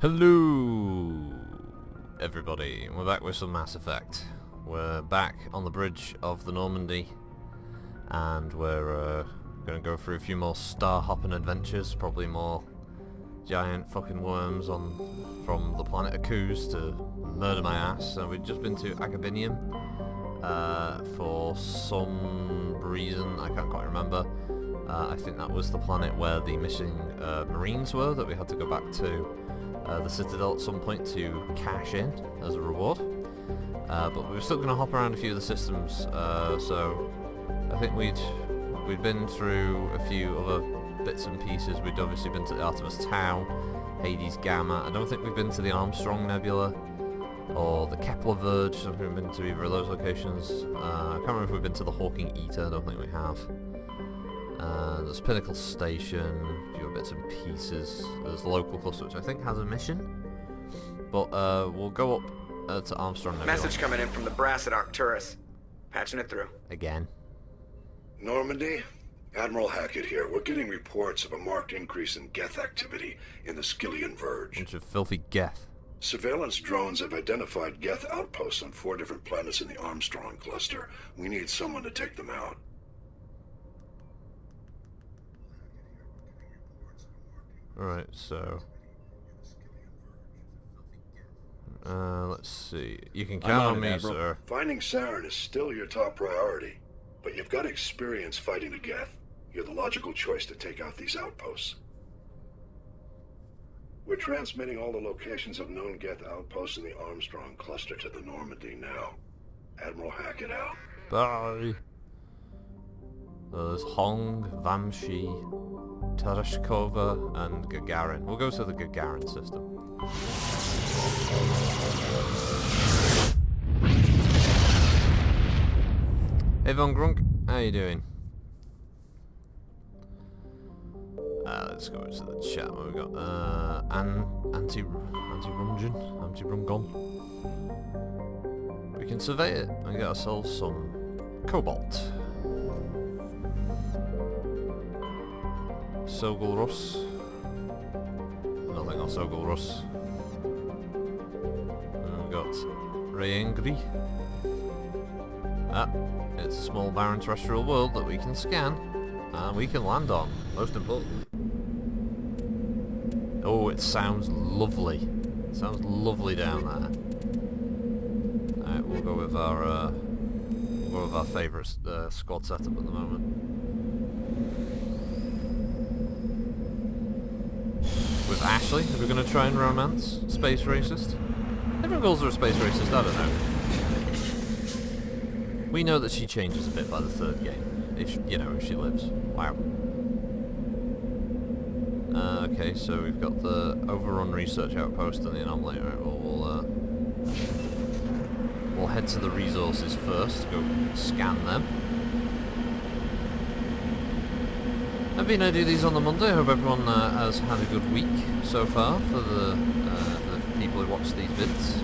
Hello, everybody. We're back with some Mass Effect. We're back on the bridge of the Normandy, and we're going to go through a few more star-hopping adventures. Probably more giant fucking worms from the planet Akuz to murder my ass. So we've just been to Agabinium for some reason I can't quite remember. I think that was the planet where the missing Marines were that we had to go back to the Citadel at some point to cash in as a reward. But we're still going to hop around a few of the systems, so I think we'd been through a few other bits and pieces. We'd obviously been to the Artemis Tau, Hades Gamma. I don't think we've been to the Armstrong Nebula or the Kepler Verge. I don't think we've been to either of those locations. I can't remember if we've been to the Hawking Eater. I don't think we have. There's Pinnacle Station, a few bits and pieces. There's the local cluster, which I think has a mission. But we'll go up to Armstrong Nebula. Message coming in from the brass at Arcturus. Patching it through. Again. Normandy? Admiral Hackett here. We're getting reports of a marked increase in Geth activity in the Skyllian Verge. Bunch of filthy Geth. Surveillance drones have identified Geth outposts on 4 different planets in the Armstrong cluster. We need someone to take them out. Alright, so... let's see. You can count on me, sir. Finding Saren is still your top priority, but you've got experience fighting the Geth. You're the logical choice to take out these outposts. We're transmitting all the locations of known Geth outposts in the Armstrong cluster to the Normandy now. Admiral Hackett out. Bye. There's Hong, Vamshi, Tereshkova, and Gagarin. We'll go to the Gagarin system. Hey Von Grunk, how you doing? Let's go to the chat. What we got? Anti-Rungon. We can survey it and get ourselves some cobalt. Sogol Rus. Nothing on Sogol Rus. We've got Rayengri. It's a small barren terrestrial world that we can scan and we can land on, most importantly. Oh, it sounds lovely. It sounds lovely down there. Alright, we'll go with our favourite squad setup at the moment. With Ashley, are we going to try and romance Space Racist? Everyone calls her a Space Racist, I don't know. We know that she changes a bit by the 3rd game, if she lives. Wow. Okay, so we've got the Overrun Research Outpost and the Anomaly. Right, well, we'll head to the resources first, go scan them. I've been going to do these on the Monday. I hope everyone has had a good week so far for the people who watch these vids.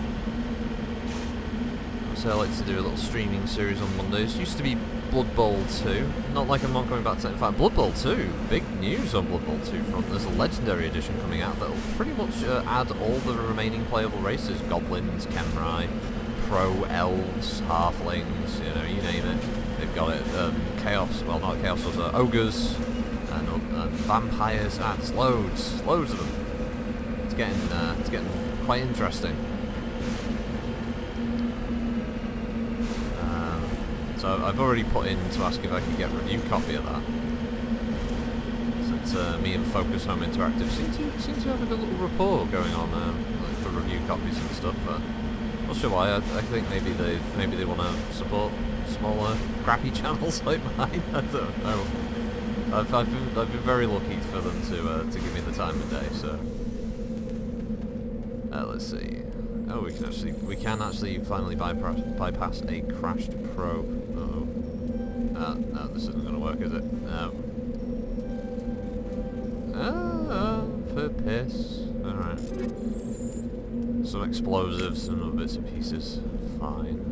So I like to do a little streaming series on Mondays. Used to be Blood Bowl 2. Not like I'm not coming back to it. In fact, Blood Bowl 2, big news on Blood Bowl 2 front. There's a Legendary Edition coming out that'll pretty much add all the remaining playable races. Goblins, Chemrai, Pro, Elves, Halflings, you name it. They've got it. Chaos, well not Chaos, those are Ogres, and Vampires. There's loads of them. It's getting quite interesting. So I've already put in to ask if I can get a review copy of that. Since me and Focus Home Interactive seem to have a good little rapport going on like for review copies and stuff. But not sure why. I think maybe they want to support smaller, crappy channels like mine. I don't know. I've been very lucky for them to give me the time of day. So let's see. Oh, we can actually finally bypass a crashed probe. No, this isn't going to work, is it? No. For piss. Alright. Some explosives and other bits and pieces. Fine.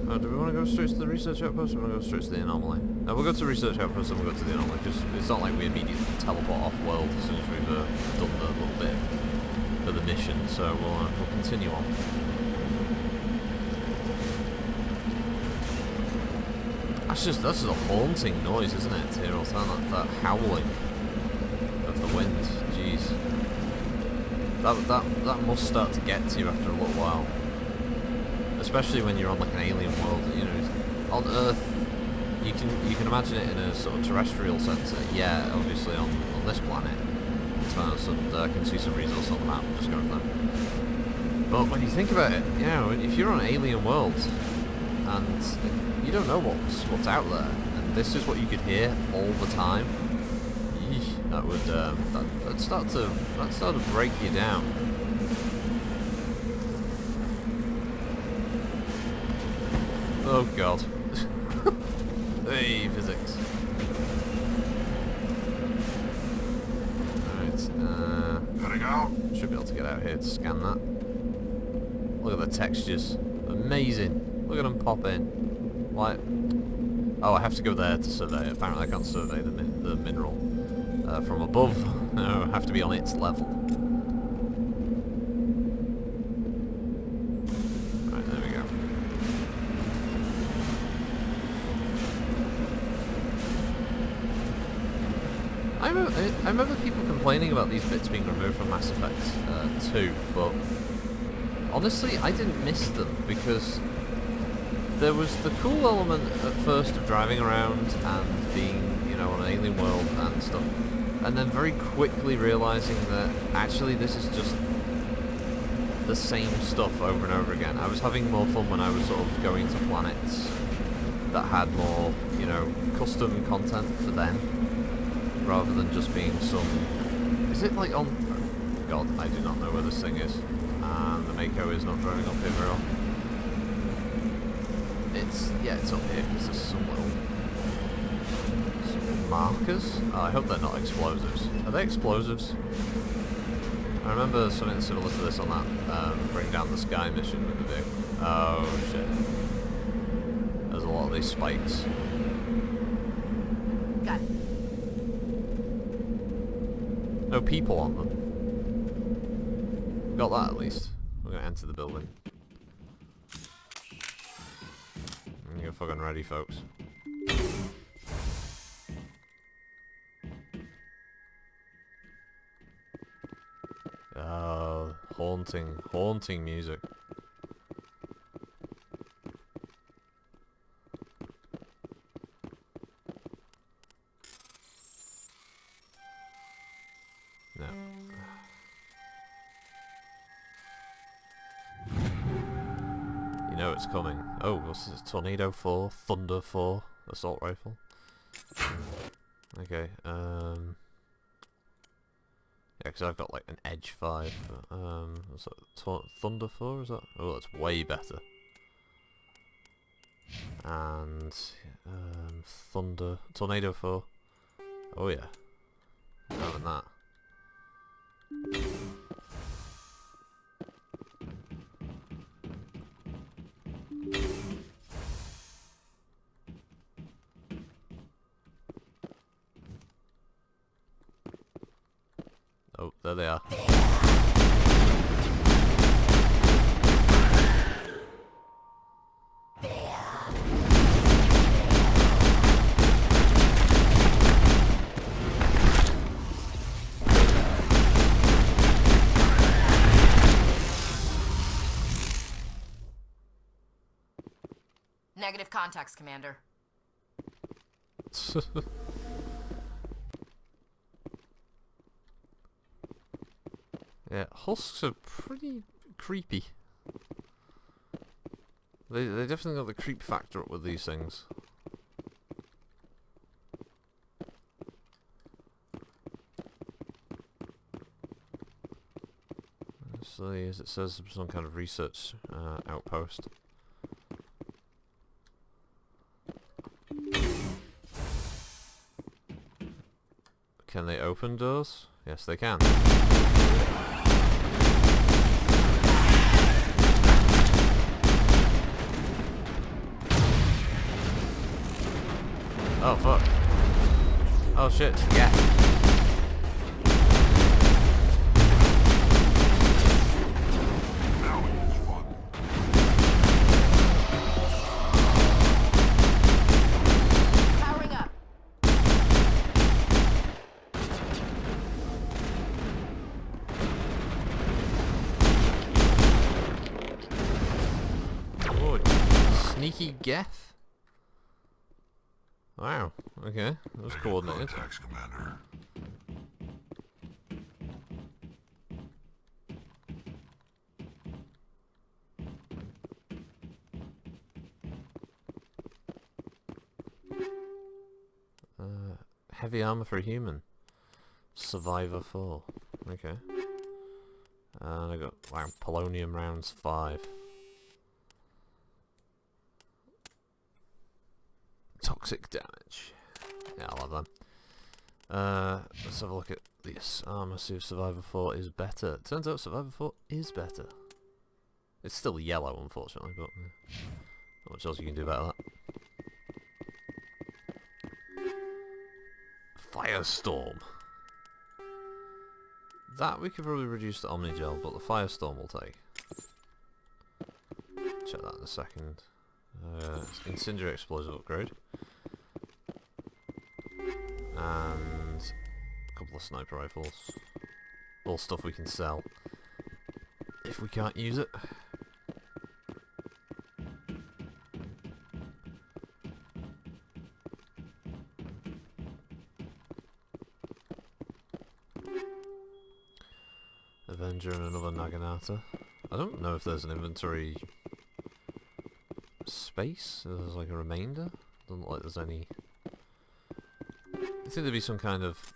Oh, do we want want to go straight to the research outpost, or want to go straight to the anomaly? No, we'll go to the research outpost and we'll go to the anomaly, because it's not like we immediately teleport off world as soon as we've done the little bit of the mission, so we'll continue on. That's just a haunting noise, isn't it? Here, all the time, that howling of the wind. Jeez, that must start to get to you after a little while. Especially when you're on like an alien world, you know. On Earth, you can imagine it in a sort of terrestrial sense. Yeah, obviously on this planet, I can see some resource on the map. Just go with them. But when you think about it, you know, if you're on an alien world and you don't know what's out there, and this is what you could hear all the time, yeesh, that would that'd start to break you down. Oh god. Hey, physics. Alright, Gotta go. should be able to get out here to scan that. Look at the textures. Amazing. Look at them pop in. Why? Oh, I have to go there to survey. Apparently I can't survey the mineral from above. No, I have to be on its level. Right, there we go. I remember people complaining about these bits being removed from Mass Effect 2, but honestly, I didn't miss them because there was the cool element at first of driving around and being, you know, on an alien world and stuff, and then very quickly realizing that actually this is just the same stuff over and over again. I was having more fun when I was sort of going to planets that had more, you know, custom content for them, rather than just being some... Is it like on... God, I do not know where this thing is. And the Mako is not driving up here very well. Yeah, it's up here, because there's some little markers. Oh, I hope they're not explosives. Are they explosives? I remember something similar to this on that Bring Down the Sky mission with the vehicle. Oh shit. There's a lot of these spikes. Got it. No people on them. Got that at least. We're gonna enter the building. You're fucking ready, folks. Oh, haunting music. No. You know it's coming. Oh, what's this? Tornado 4, Thunder 4, assault rifle. Okay, yeah, because I've got like an Edge 5. What's that? Thunder 4, is that? Oh, that's way better. And Tornado 4. Oh yeah. Better than that. Oh, there they are. Negative contacts, Commander. Yeah, husks are pretty creepy. They definitely got the creep factor up with these things. So as it says, some kind of research outpost. Can they open doors? Yes, they can. Oh fuck. Oh shit, it's the gas. Powering up. Oh, sneaky Geth? Wow, okay, that was coordinated. Contacts, Commander. Heavy armor for a human. Survivor 4. Okay. And I got, wow, polonium rounds 5. Toxic damage. Yeah, I'll have them. Let's have a look at this armor. See if Survivor 4 is better. Turns out Survivor 4 is better. It's still yellow, unfortunately, but not much else you can do about that. Firestorm. That we could probably reduce to Omnigel, but the Firestorm will take. Check that in a second. Incendiary explosive upgrade. And a couple of sniper rifles. All stuff we can sell if we can't use it. Avenger and another Naginata. I don't know if there's an inventory space. There's like a remainder. Doesn't look like there's any. I think there'd be some kind of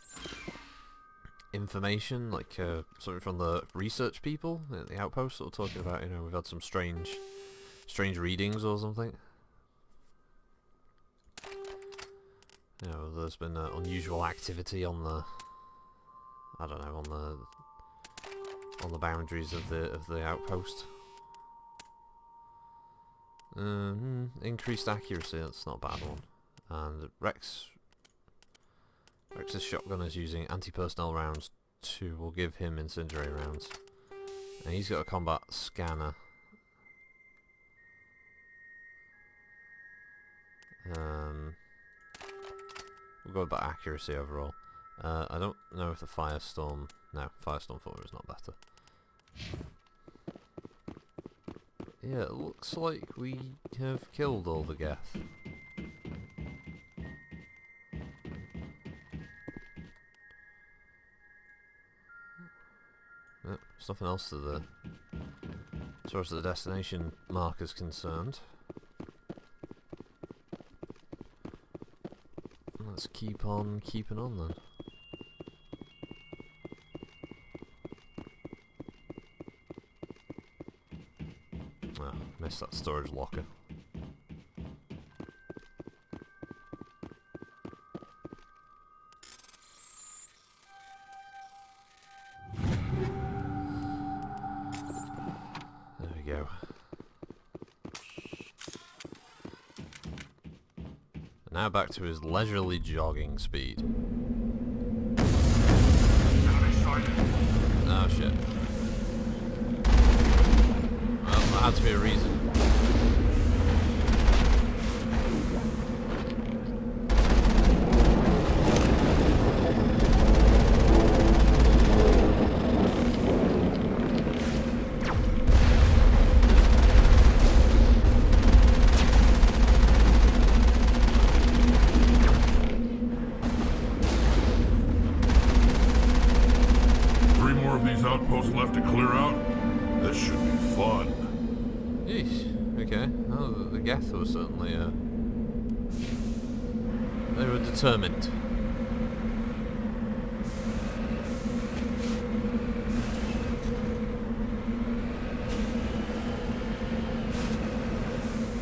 information, like something from the research people at the outpost, sort of talking about, you know, we've had some strange readings or something. You know, there's been unusual activity on the, I don't know, on the boundaries of the outpost. Increased accuracy, that's not a bad one. And Rex's shotgun is using anti-personnel rounds 2. We'll give him incendiary rounds. And he's got a combat scanner. We'll go about accuracy overall. I don't know if the Firestorm... No, Firestorm 4 is not better. Yeah, it looks like we have killed all the Geth. There's nothing else to the... as far as the destination mark is concerned. Let's keep on keeping on then. Ah, missed that storage locker. There we go. Now back to his leisurely jogging speed. Oh shit. Well, that had to be a reason. 3 more of these outposts left to clear out? This should be fun. Yeesh. Okay. Oh, the Geth was certainly, they were determined.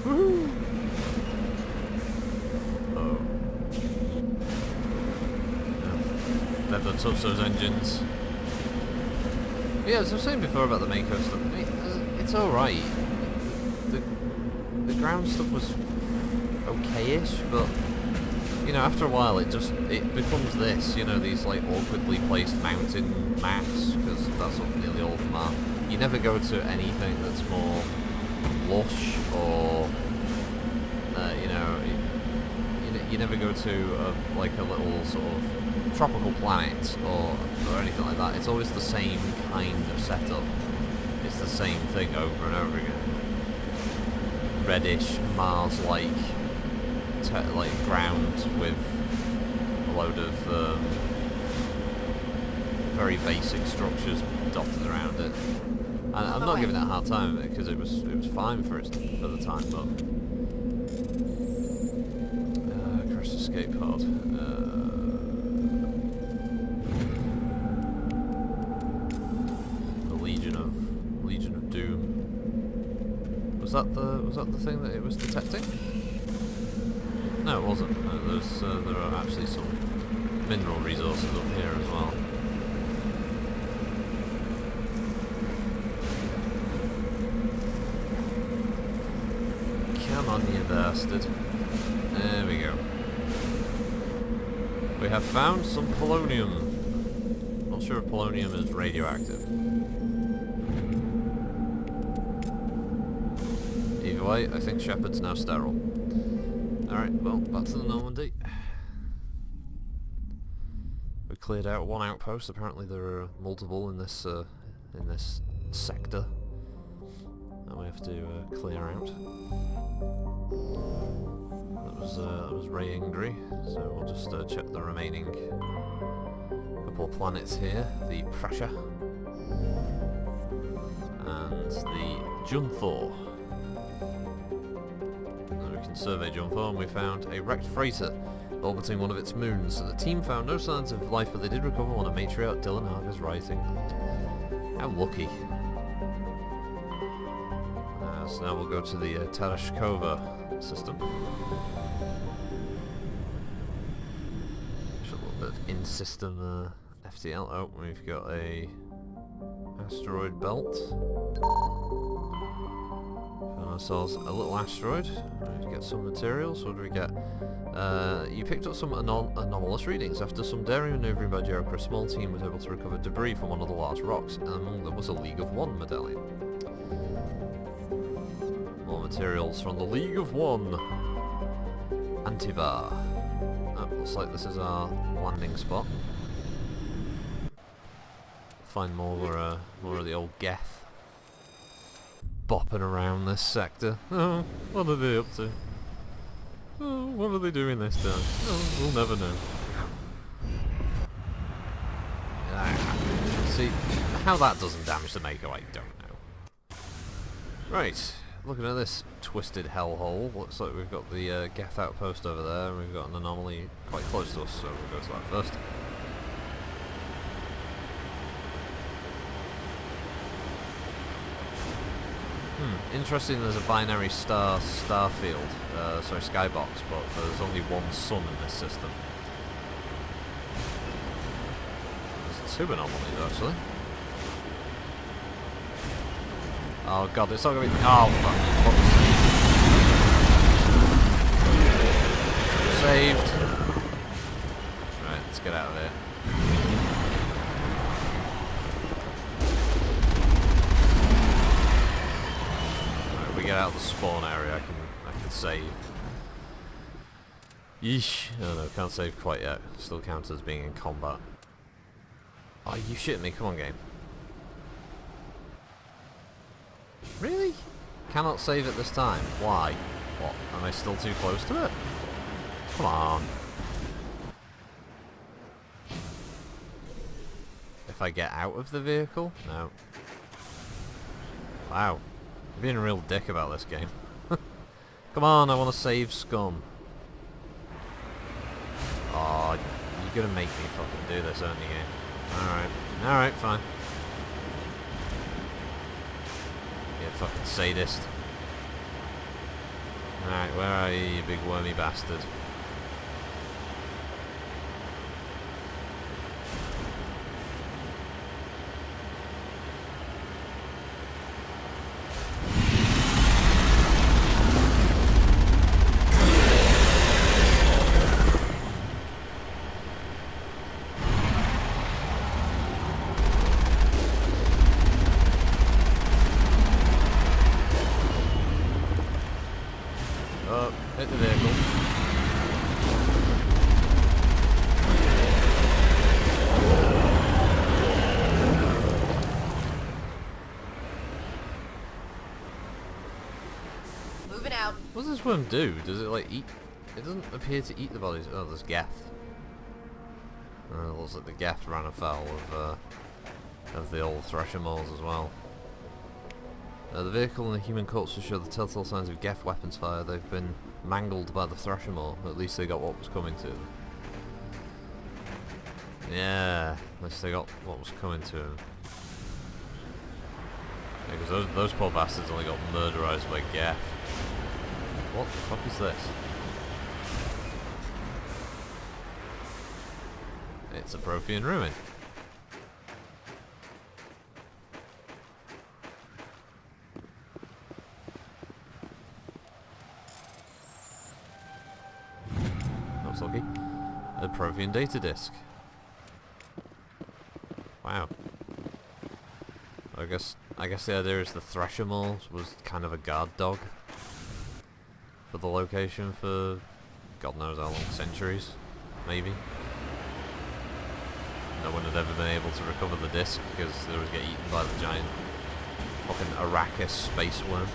Woohoo! Oh. Never touch those engines. Yeah, as I was saying before about the Mako stuff, I mean, it's alright. The ground stuff was okay-ish, but you know, after a while it becomes this, you know, these like awkwardly placed mountain maps, because that's what nearly all of them are. You never go to anything that's more lush or, you know, you never go to like a little sort of tropical planet or anything like that. It's always the same kind of setup. It's the same thing over and over again. Reddish, Mars-like ground with a load of very basic structures dotted around it. And I'm not giving it a hard time because it was fine for the time, but crash escape pod. The Legion of Doom. Was that the thing that it was detecting? No, it wasn't. There are actually some mineral resources up here as well. Come on, you bastard. There we go. We have found some polonium. Not sure if polonium is radioactive. Either way, I think Shepard's now sterile. Alright, well, back to the Normandy. We cleared out one outpost. Apparently there are multiple in this sector that we have to clear out. That was Ray Ingri, so we'll just check the remaining couple of planets here. The Prussia and the Junthor. We can survey Junthor, and we found a wrecked freighter orbiting one of its moons. So the team found no signs of life, but they did recover one of matriarch Dylan Harker's writing. How lucky. So now we'll go to the Tereshkova system. Just a little bit of in-system FTL. Oh, we've got a asteroid belt. Found ourselves a little asteroid. We need to get some materials. What do we get? You picked up some anomalous readings. After some daring maneuvering by Jericho, a small team was able to recover debris from one of the large rocks, and among them was a League of One medallion. More materials from the League of One. Antibar. Oh, looks like this is our landing spot. Find more of the old Geth bopping around this sector. Oh, what are they up to? Oh, what are they doing this time? Oh, we'll never know. See, how that doesn't damage the Mako, I don't know. Right, looking at this twisted hellhole, looks like we've got the Geth outpost over there, and we've got an anomaly quite close to us, so we'll go to that first. Interesting, there's a binary starfield, sorry, skybox, but there's only one sun in this system. There's two anomalies, actually. Oh god, it's not gonna be... Oh fuck. Saved. Right, let's get out of there. Get out of the spawn area, I can save. Yeesh. Oh no, can't save quite yet. Still counts as being in combat. Oh, you shitting me, come on game. Really? Cannot save at this time. Why? What? Am I still too close to it? Come on. If I get out of the vehicle? No. Wow. I'm being a real dick about this game. Come on, I want to save scum. Oh, you're gonna make me fucking do this, aren't you, game? Alright. Alright, fine. You fucking sadist. Alright, where are you, you big wormy bastard? hit the vehicle. Moving out. What does this worm do? Does it like eat? It doesn't appear to eat the bodies. Oh, there's Geth. It looks like the Geth ran afoul of the old Thresher Mauls as well. The vehicle and the human corpses show the telltale signs of Geth weapons fire. They've been mangled by the Thresher Maul. At least they got what was coming to them. Yeah, at least they got what was coming to them. Yeah, because those poor bastards only got murderized by Geth. What the fuck is this? It's a Prothean ruin. That's lucky. A Prothean data disk. Wow. I guess the idea is the Thresher Maul was kind of a guard dog for the location for God knows how long, centuries, maybe. No one had ever been able to recover the disc because they would get eaten by the giant fucking Arrakis space worm.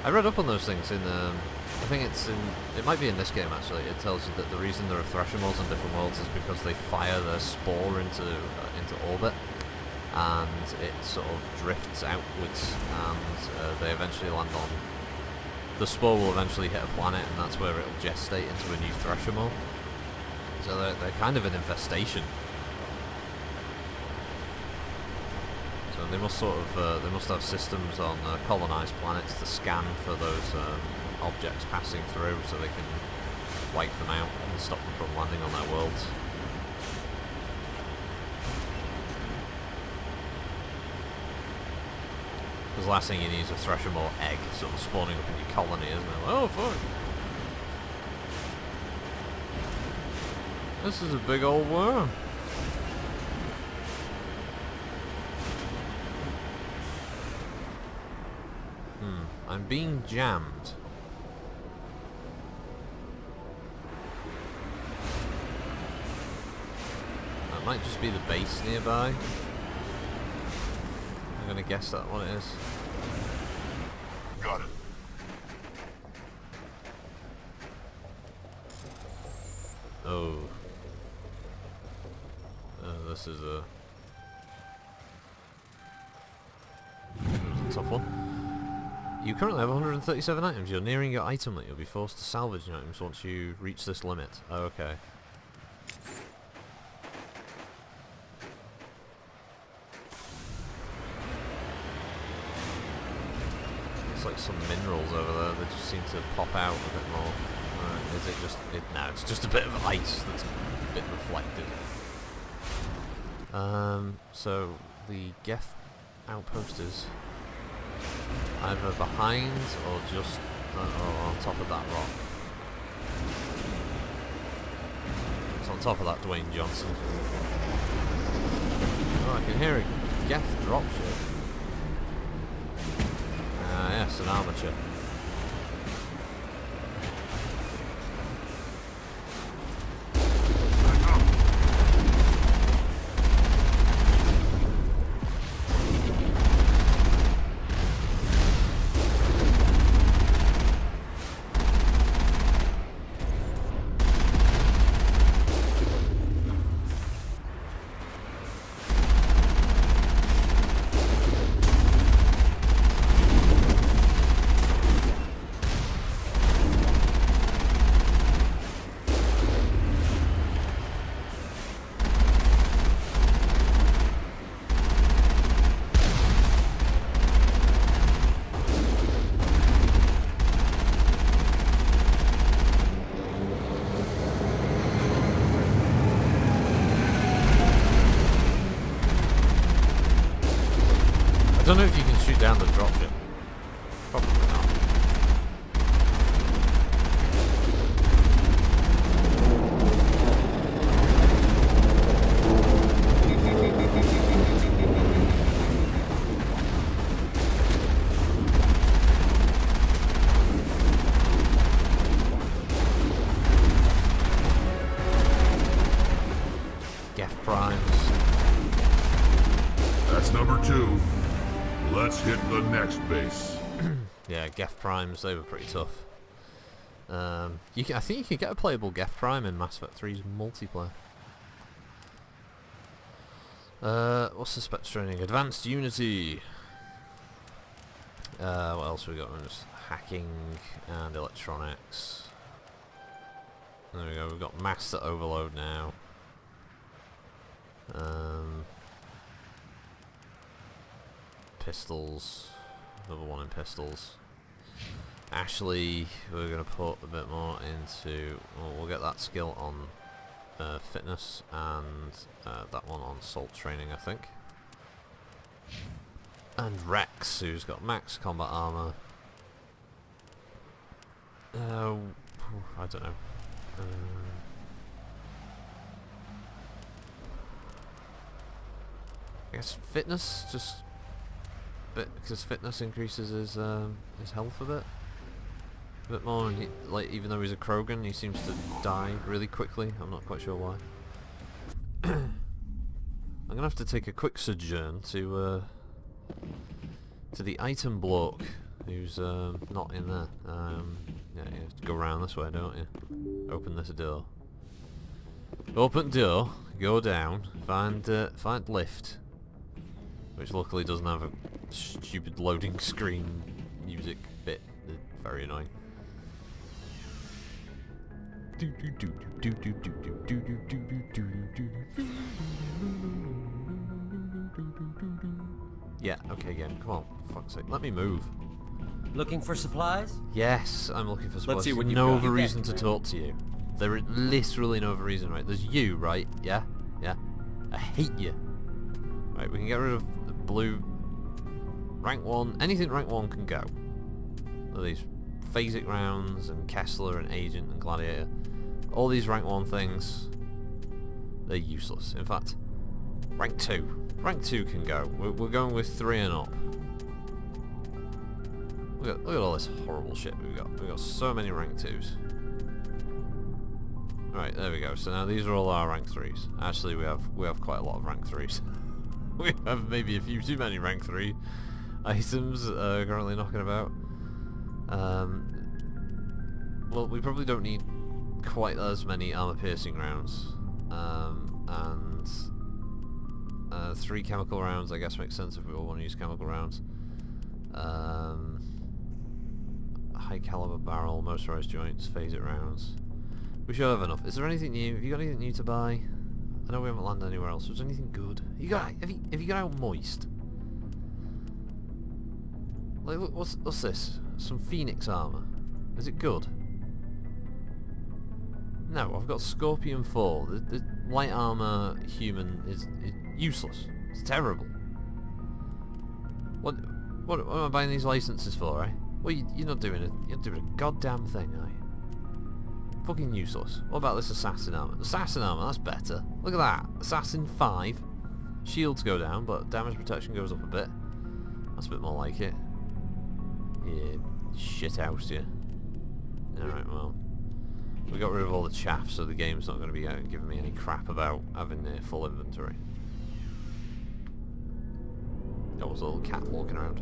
I read up on those things in, I think it might be in this game actually. It tells you that the reason there are Thresher Mauls in different worlds is because they fire their spore into orbit, and it sort of drifts outwards, and they eventually land on. The spore will eventually hit a planet, and that's where it'll gestate into a new Thresher Maul. So they're kind of an infestation. So they must they must have systems on colonized planets to scan for those objects passing through, so they can wipe them out and stop them from landing on their worlds. Because the last thing you need is a Thresher Maul egg sort of spawning up in your colony, isn't it? Oh fuck! This is a big old worm. I'm being jammed. That might just be the base nearby. I'm gonna guess that's what it is. Got it. Oh. This is a tough one. You currently have 137 items. You're nearing your item limit. You'll be forced to salvage your items once you reach this limit. Oh, okay. Looks like some minerals over there. They just seem to pop out a bit more. Is it just... no, it's just a bit of ice that's a bit reflective. So the Geth outpost is either behind or just on top of that rock. It's on top of that Dwayne Johnson. Oh, I can hear a Geth dropship. Yes, an armature. I don't know if you can shoot down the dropship. Probably not. Let's hit the next base. Yeah, Geth Primes, they were pretty tough. I think you can get a playable Geth Prime in Mass Effect 3's multiplayer. What's the spec training? Advanced Unity. What else have we got? Just hacking and electronics. There we go, we've got Master Overload now. Pistols. Another one in pistols. Ashley, we're going to put a bit more into... Well, we'll get that skill on fitness and that one on assault training, I think. And Rex, who's got max combat armor. I don't know. I guess fitness, just because fitness increases his health a bit more. And like, even though he's a Krogan, he seems to die really quickly. I'm not quite sure why. I'm gonna have to take a quick sojourn to the item block, who's not in there. Yeah, you have to go around this way, don't you? Open this door. Open door. Go down. Find lift, which luckily doesn't have a stupid loading screen music bit. Very annoying. Yeah, okay, again. Come on, for fuck's sake. Let me move. Looking for supplies? Yes, I'm looking for supplies. Let's see what you've no got. other reason to talk to you. There is literally no other reason, right? There's you, right? Yeah? Yeah? I hate you. Right, we can get rid of the blue. Rank 1. Anything rank 1 can go. All these phasic rounds and Kessler and Agent and Gladiator. All these rank 1 things, they're useless. In fact, rank 2. Rank 2 can go. We're going with 3 and up. Look at all this horrible shit we've got. We've got so many rank 2s. Right, there we go. So now these are all our rank 3s. Actually, we have quite a lot of rank 3s. We have maybe a few too many rank 3 items currently knocking about. Well, we probably don't need quite as many armor-piercing rounds. And 3 chemical rounds, I guess, makes sense if we all want to use chemical rounds. High caliber barrel, motorized joints, phase-it rounds. We should have enough. Is there anything new? Have you got anything new to buy? I know we haven't landed anywhere else. Was there anything good? Have you got out moist? Like, look, what's this? Some Phoenix armor. Is it good? No, I've got Scorpion 4. The light armor human is useless. It's terrible. What am I buying these licenses for, eh? Well, you're not doing a goddamn thing, are you? Fucking useless. What about this assassin armor? Assassin armor, that's better. Look at that. Assassin 5. Shields go down, but damage protection goes up a bit. That's a bit more like it. Yeah, shit house, yeah. Alright, well. We got rid of all the chaff, so the game's not going to be giving me any crap about having a full inventory. That was a little cat walking around.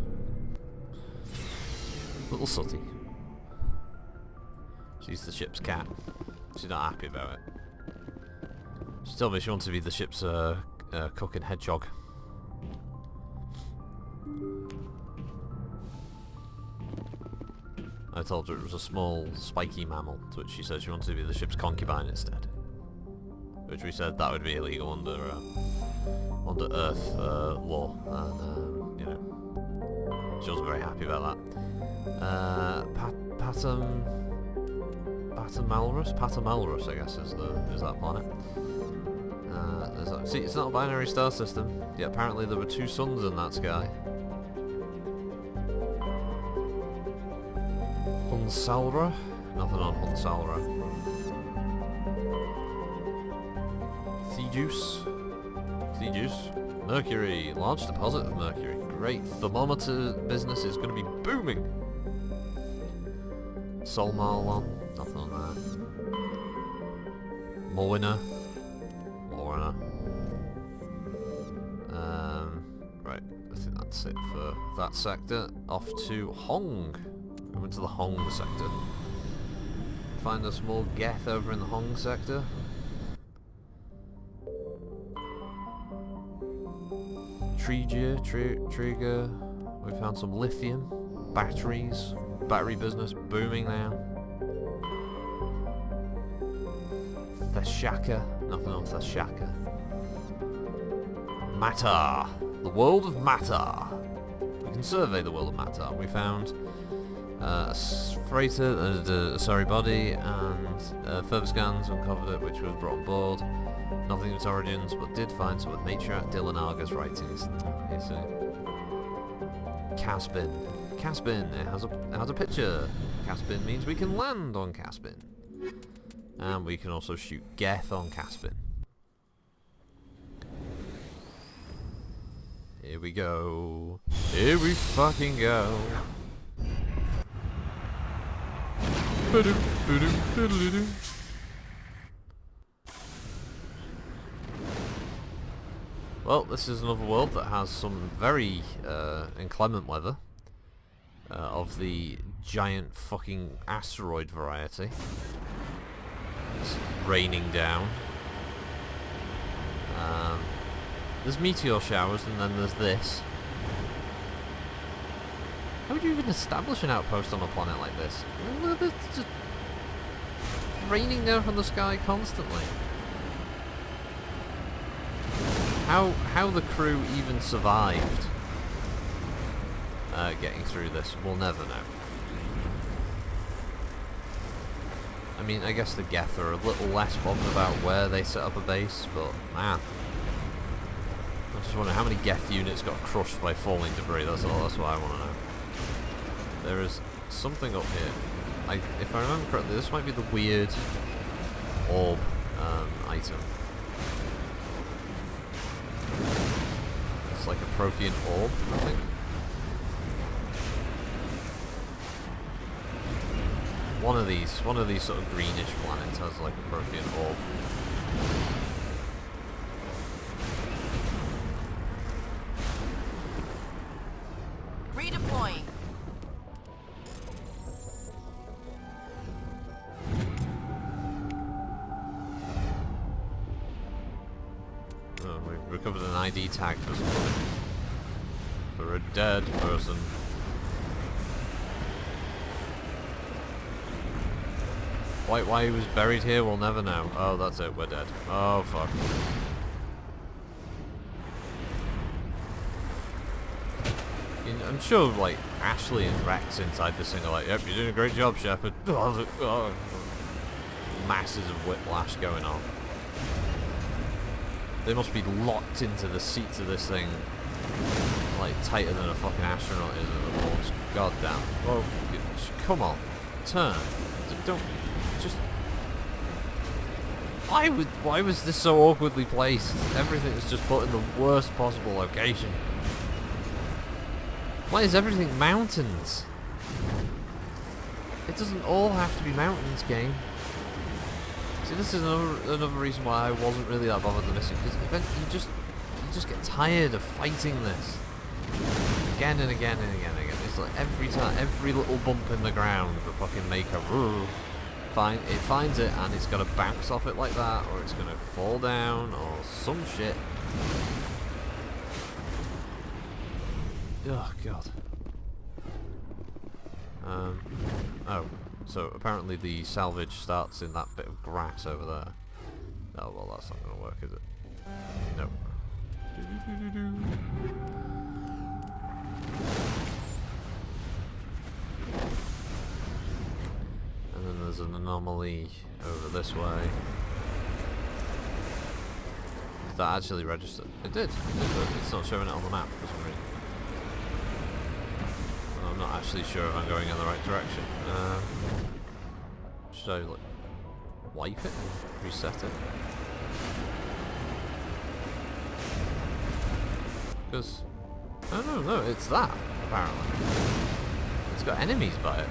Little Sooty. She's the ship's cat. She's not happy about it. She told me she wants to be the ship's cook and hedgehog. I told her it was a small, spiky mammal, to which she said she wanted to be the ship's concubine instead. Which we said that would be illegal under Earth law, and you know, she wasn't very happy about that. Patamalrus, I guess, is that planet. See, it's not a binary star system. Yeah, apparently there were 2 suns in that sky. Hunsalra? Nothing on Hunsalra. Thejuice. Mercury. Large deposit of mercury. Great. Thermometer business is going to be booming. Solmarlon. Nothing on that. Moina. Right. I think that's that's it for that sector. Off to Hong. We went to the Hong sector. Find a small geth over in the Hong sector. Trigger. We found some lithium. Batteries. Battery business booming now. Theshaka. Nothing on Theshaka. Matar. The world of Matar. We can survey the world of Matar. We found a freighter, a sorry body, and further scans uncovered it, which was brought on board. Nothing of its origins, but did find some of Matriarch Dylan Arga's writings. Here's Caspin. Caspin. It has a picture. Caspin means we can land on Caspin, and we can also shoot Geth on Caspin. Here we go. Here we fucking go. Well, this is another world that has some very inclement weather of the giant fucking asteroid variety. It's raining down. There's meteor showers, and then there's this. How would you even establish an outpost on a planet like this? It's just raining down from the sky constantly. How the crew even survived getting through this, we'll never know. I mean, I guess the Geth are a little less bothered about where they set up a base, but man. I just wonder how many Geth units got crushed by falling debris. That's all. That's what I want to know. There is something up here. If I remember correctly, this might be the weird orb item. It's like a Prothean orb, I think. One of these sort of greenish planets has like a Prothean orb. Redeploying. Oh, we've recovered an ID tag for somebody. For a dead person. Why he was buried here, we'll never know. Oh, that's it, we're dead. Oh, fuck. I'm sure, like, Ashley and Rex inside this thing are like, yep, you're doing a great job, Shepard. Masses of whiplash going on. They must be locked into the seats of this thing, like, tighter than a fucking astronaut is at the launch. God damn. Oh, come on. Turn. Don't... Just... Why was this so awkwardly placed? Everything is just put in the worst possible location. Why is everything mountains? It doesn't all have to be mountains, game. See, this is another reason why I wasn't really that bothered with missing, because eventually you just get tired of fighting this again and again and again and again. It's like every time, every little bump in the ground, the fucking maker it finds it and it's got to bounce off it like that, or it's going to fall down, or some shit. Oh god. Oh, so apparently the salvage starts in that bit of grass over there. Oh well, that's not going to work, is it? No. And then there's an anomaly over this way. Did that actually register? It did, but it's not showing it on the map for some reason. I'm not actually sure if I'm going in the right direction. Should I like wipe it and reset it? Because oh no, it's that apparently. It's got enemies by it.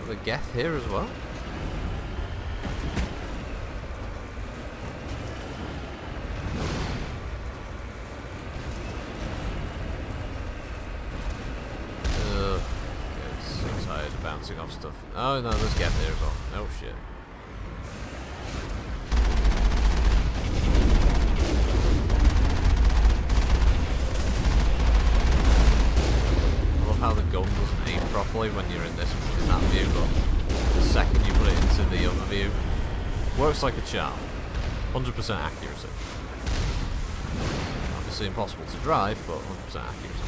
Are the Geth here as well? Oh no, there's Geth there as well. Oh shit. I love how the gun doesn't aim properly when you're in that view, but the second you put it into the other view, works like a charm. 100% accuracy. Obviously impossible to drive, but 100% accuracy.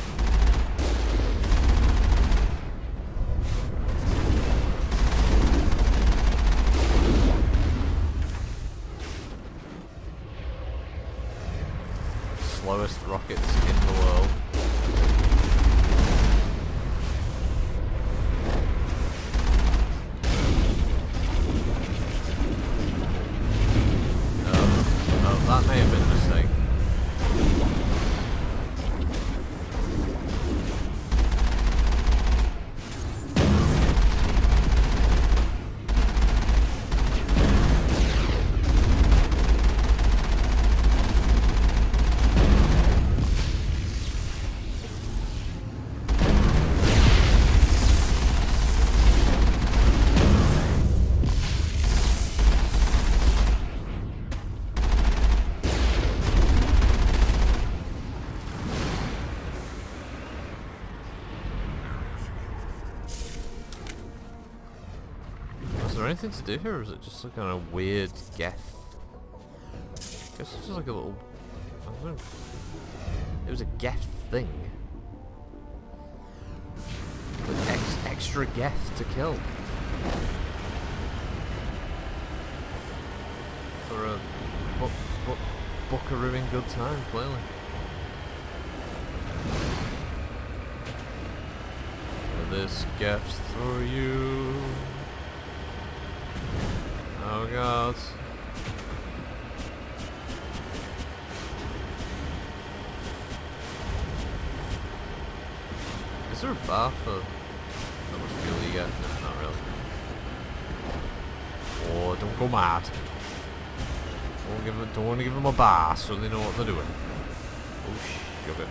Slowest rockets in the world. Oh, that may have been a mistake. Is there anything to do here, or is it just some kind of weird Geth? I guess it's just like a little... I don't know. It was a Geth thing. With extra Geth to kill. For a buckarooing good time, clearly. This Geth's for you. Oh god. Is there a bar for how much fuel you get? No, not really. Oh, don't go mad. Don't want to give them a bar so they know what they're doing. Oh, sugar.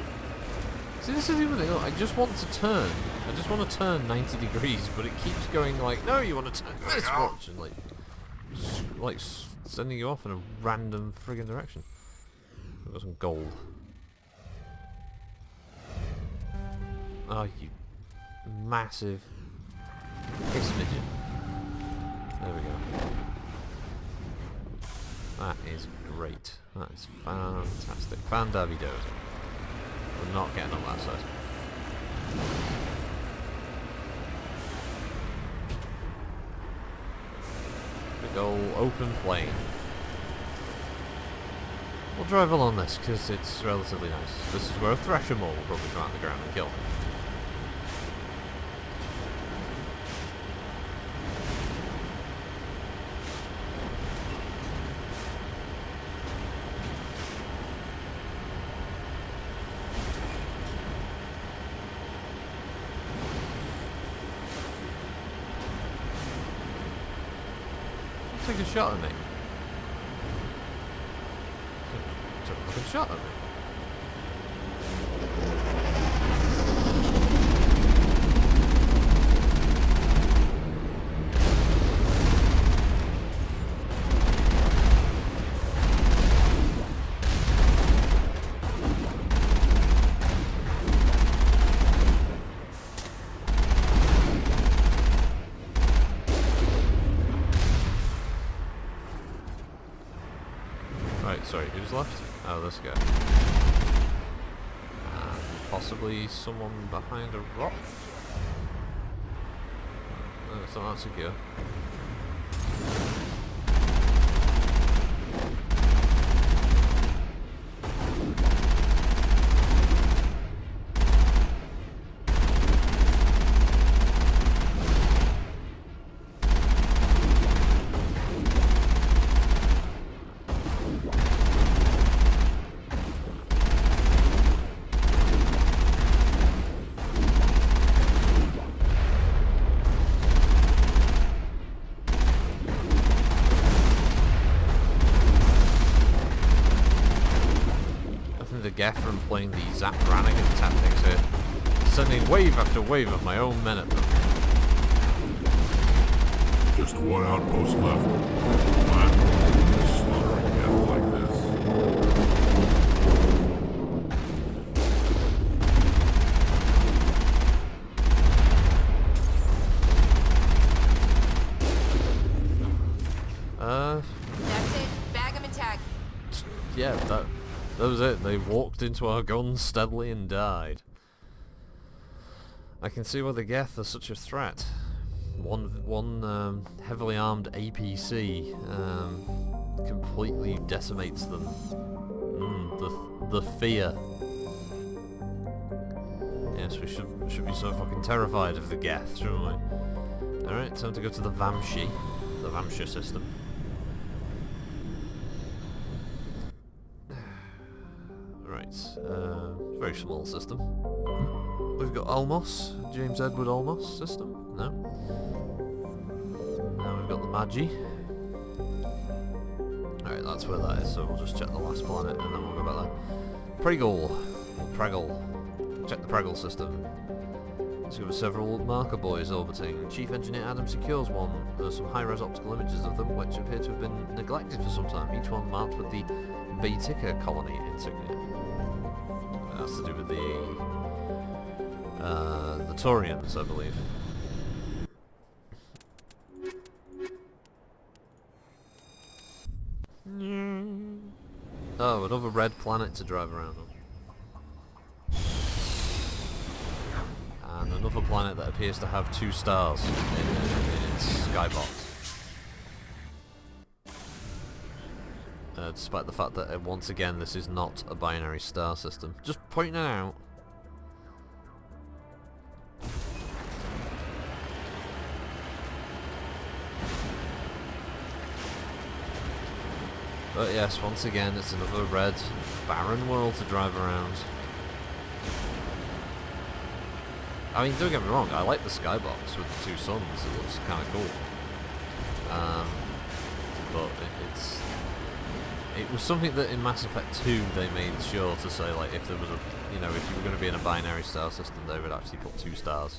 See, this is the other thing. Look, I just want to turn. I just want to turn 90 degrees, but it keeps going like, no, you want to turn this much, and like sending you off in a random friggin' direction. I've got some gold. Oh, you massive piss midget. There we go. That is great. That is fantastic. Fan-dabby-dozer. We're not getting on that side. Big ol' open plain. We'll drive along this because it's relatively nice. This is where a Thresher Maul will probably come out of the ground and kill me. Take a shot at me. Took a shot at me. Right, sorry, who's left? Oh, this guy. And possibly someone behind a rock? No, it's not that secure. The Geth from playing the Zap Brannigan tactics here, sending wave after wave of my own men at them. Just one outpost left. I'm slaughtering death like this. That's it. Bag 'em and tag. Yeah, that was it. They walked into our guns steadily and died. I can see why the Geth are such a threat. One heavily armed APC completely decimates them. The fear. Yes, we should be so fucking terrified of the Geth, shouldn't we? Alright, time to go to the Vamshi system. Right, very small system. We've got Olmos, James Edward Olmos system. No. Now we've got the Magi. Alright, that's where that is, so we'll just check the last planet and then we'll go back there. Pregel, or Pregel. Check the Pregel system. Discover several marker buoys orbiting. Chief Engineer Adam secures one. There are some high-res optical images of them which appear to have been neglected for some time, each one marked with the Baitika colony insignia. That's to do with the Taurians, I believe. Oh, another red planet to drive around on. And another planet that appears to have 2 stars in its skybox. Despite the fact that, once again, this is not a binary star system. Just pointing it out. But yes, once again, it's another red, barren world to drive around. I mean, don't get me wrong, I like the skybox with the 2 suns, it looks kind of cool. But it was something that in Mass Effect 2 they made sure to say, like, if there was a, you know, if you were going to be in a binary star system, they would actually put 2 stars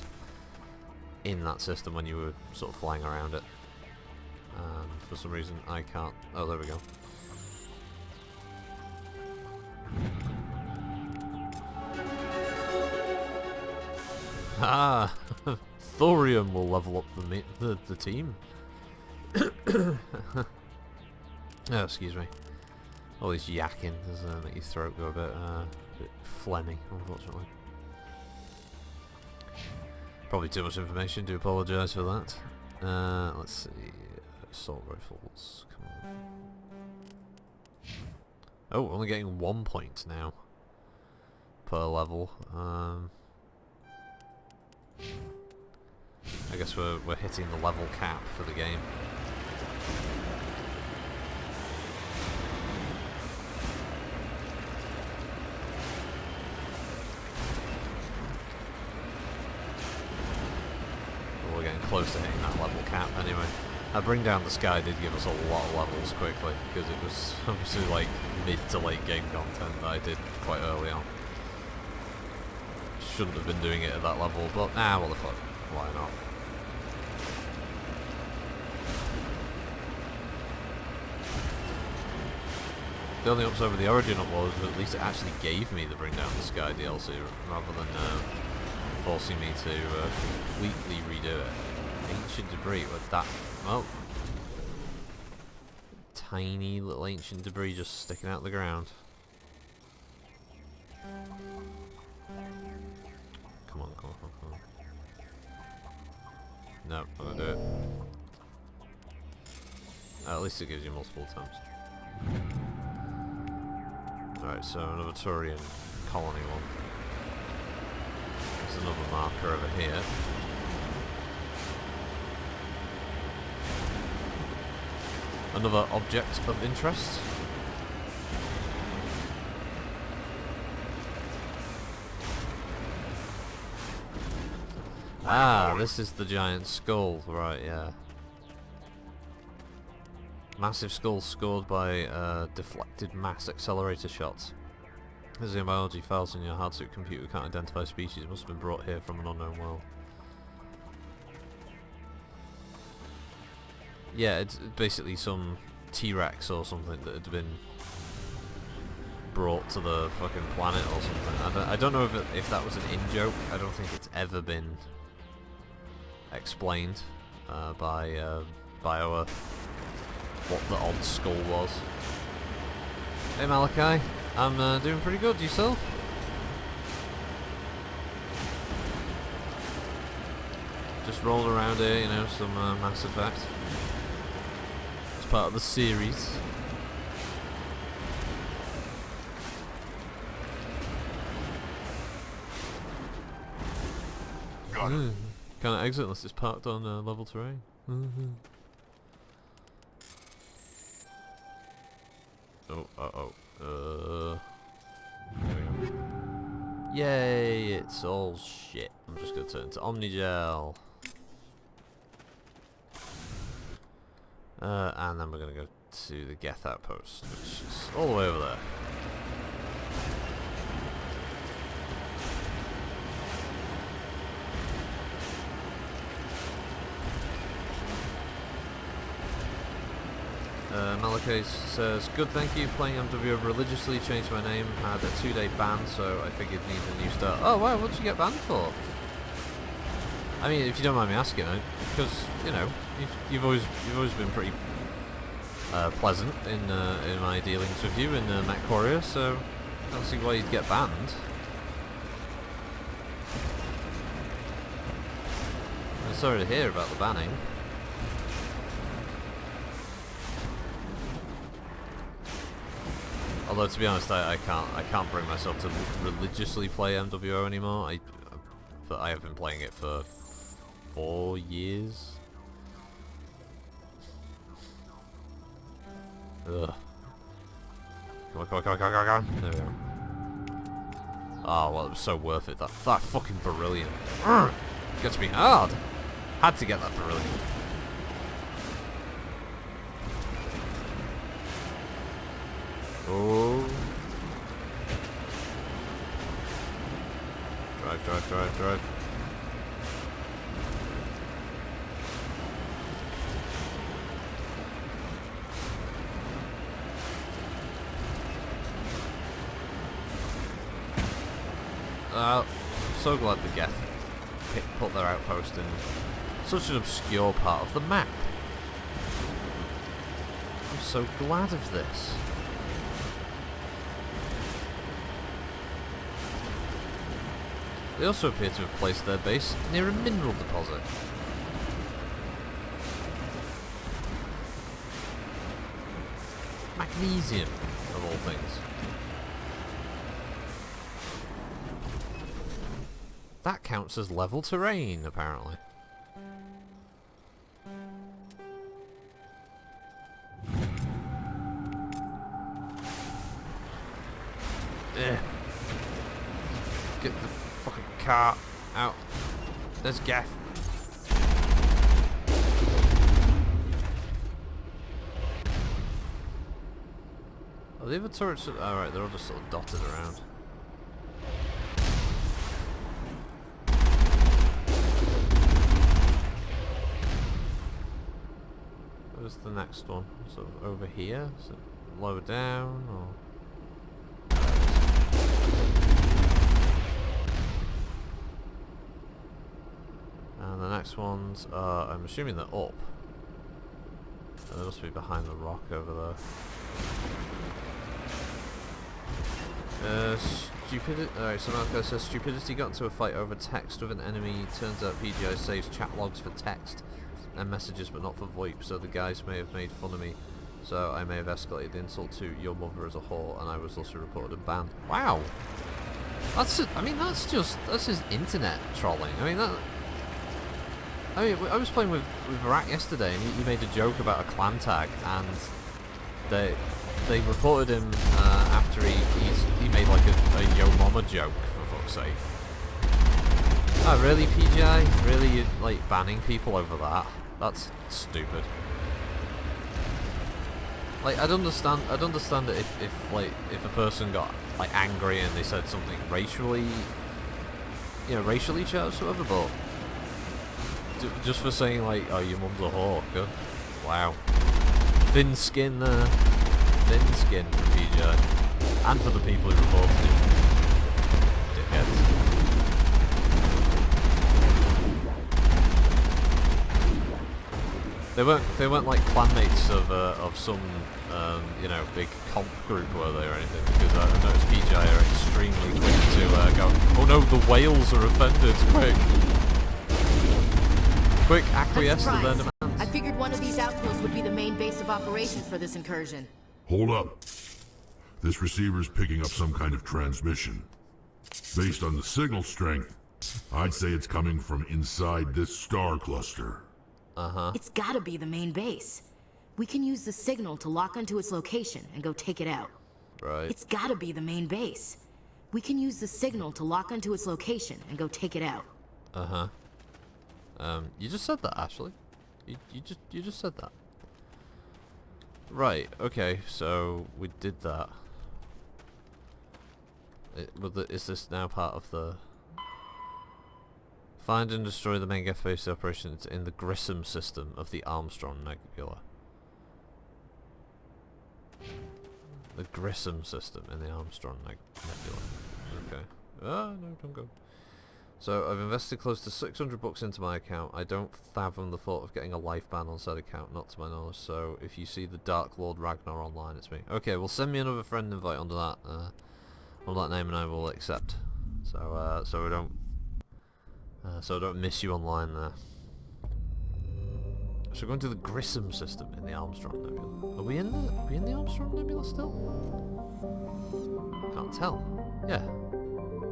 in that system when you were sort of flying around it. And for some reason I can't, oh, there we go. Ah, thorium will level up the team. Oh, excuse me. All this yakking does make your throat go a bit phlegmy, unfortunately. Probably too much information. Do apologise for that. Let's see. Assault rifles. Come on. Oh, we're only getting 1 point now per level. I guess we're hitting the level cap for the game. Well, we're getting close to hitting that level cap anyway. Bring Down the Sky did give us a lot of levels quickly, because it was obviously like mid to late game content that I did quite early on. Shouldn't have been doing it at that level, but what the fuck, why not? The only upside with the Origin up was that at least it actually gave me the Bring Down the Sky DLC rather than forcing me to completely redo it. Ancient debris with that, well, tiny little ancient debris just sticking out of the ground. Come on, come on, come on, come on. No, I'm gonna do it. At least it gives you multiple attempts. Alright, so another Turian colony one. There's another marker over here. Another object of interest. Ah, this is the giant skull, right, yeah. Massive skull scored by deflected mass accelerator shots. As the biology files in your hardsuit computer can't identify species, it must have been brought here from an unknown world. Yeah, it's basically some T-Rex or something that had been brought to the fucking planet or something. I don't know if that was an in-joke. I don't think it's ever been explained by BioWare what the odd skull was. Hey Malachi, I'm doing pretty good. Yourself? Just rolling around here, you know, some Mass Effect. It's part of the series. Can't exit unless it's parked on level terrain. Oh, there we go. Yay, it's all shit. I'm just gonna turn to Omnigel. And then we're gonna go to the Geth outpost, which is all the way over there. Malachi says, good, thank you, playing MWO religiously, changed my name, had a 2-day ban, so I figured need a new start. Oh wow, what did you get banned for? I mean, if you don't mind me asking, because, you know, you've always been pretty pleasant in my dealings with you in MechWarrior, so I don't see why you'd get banned. I'm sorry to hear about the banning. Although to be honest, I can't bring myself to religiously play MWO anymore. But I have been playing it for 4 years. Ugh. Come on. There we go. Oh well, it was so worth it. That fucking beryllium. Gets me hard. Had to get that beryllium. Oh. Drive. So glad the Geth put their outpost in such an obscure part of the map. I'm so glad of this. They also appear to have placed their base near a mineral deposit. Magnesium, of all things. That counts as level terrain, apparently. Get the fucking car out. There's Geth. Oh, the other turrets are... Alright, they're all just sort of dotted around. Where's the next one? Sort of over here? Is it lower down, or...? And the next ones are, I'm assuming they're up. They must be behind the rock over there. Stupidity. Alright, so Marco says stupidity got into a fight over text with an enemy. Turns out PGI saves chat logs for text and messages, but not for VoIP. So the guys may have made fun of me. So I may have escalated the insult to your mother as a whore, and I was also reported and banned. Wow. That's just internet trolling. I was playing with Varak yesterday, and he made a joke about a clan tag, and they reported him after he made like a Yo Mama joke, for fuck's sake. Oh really, PGI? Really, you're like banning people over that? That's stupid. Like I'd understand it if a person got like angry and they said something racially charged or whatever, but just for saying like, oh, your mum's a whore, Wow. Thin skin there. Thin skin from PGI. And for the people who reported it. Dickheads. They weren't like clanmates of some you know, big comp group, were they, or anything? Because I noticed PGI are extremely quick to go, oh no, the whales are offended, quick acquiesce to their demands. I figured one of these outposts would be the main base of operations for this incursion. Hold up. This receiver's picking up some kind of transmission. Based on the signal strength, I'd say it's coming from inside this star cluster. It's gotta be the main base. We can use the signal to lock onto its location and go take it out. Right. It's gotta be the main base. We can use the signal to lock onto its location and go take it out. You just said that, Ashley. You just said that. Right, okay, so we did that. Is this now part of the... Find and destroy the main Geth base operations in the Grissom system of the Armstrong Nebula. The Grissom system in the Armstrong Nebula. Okay. Ah, no, don't go. So, I've invested close to 600 bucks into my account. I don't fathom the thought of getting a life ban on said account, not to my knowledge. So, if you see the Dark Lord Ragnar online, it's me. Okay, well, send me another friend invite under that name, and I will accept. So, so I don't miss you online there. So we're going to the Grissom system in the Armstrong Nebula. Are we in the Armstrong Nebula still? Can't tell. Yeah.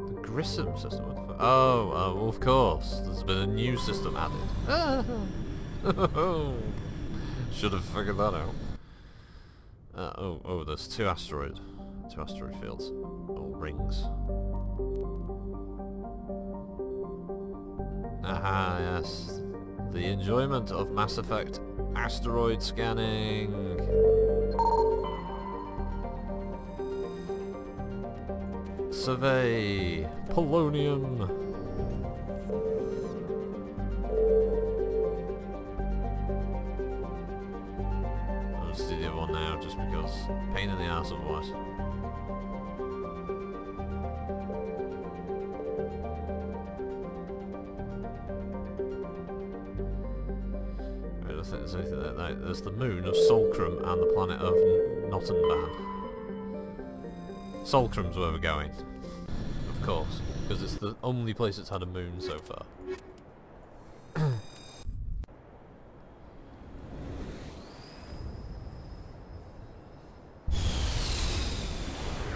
The Grissom system. What the fuck? Oh, well, of course. There's been a new system added. Should have figured that out. Oh, there's two asteroid fields. Or rings. Aha, yes. The enjoyment of Mass Effect asteroid scanning. Survey polonium. I'll just do the other one now, just because pain in the ass otherwise. There's the moon of Solcrum and the planet of Nottenban. Solcrum's where we're going, of course, because it's the only place that's had a moon so far.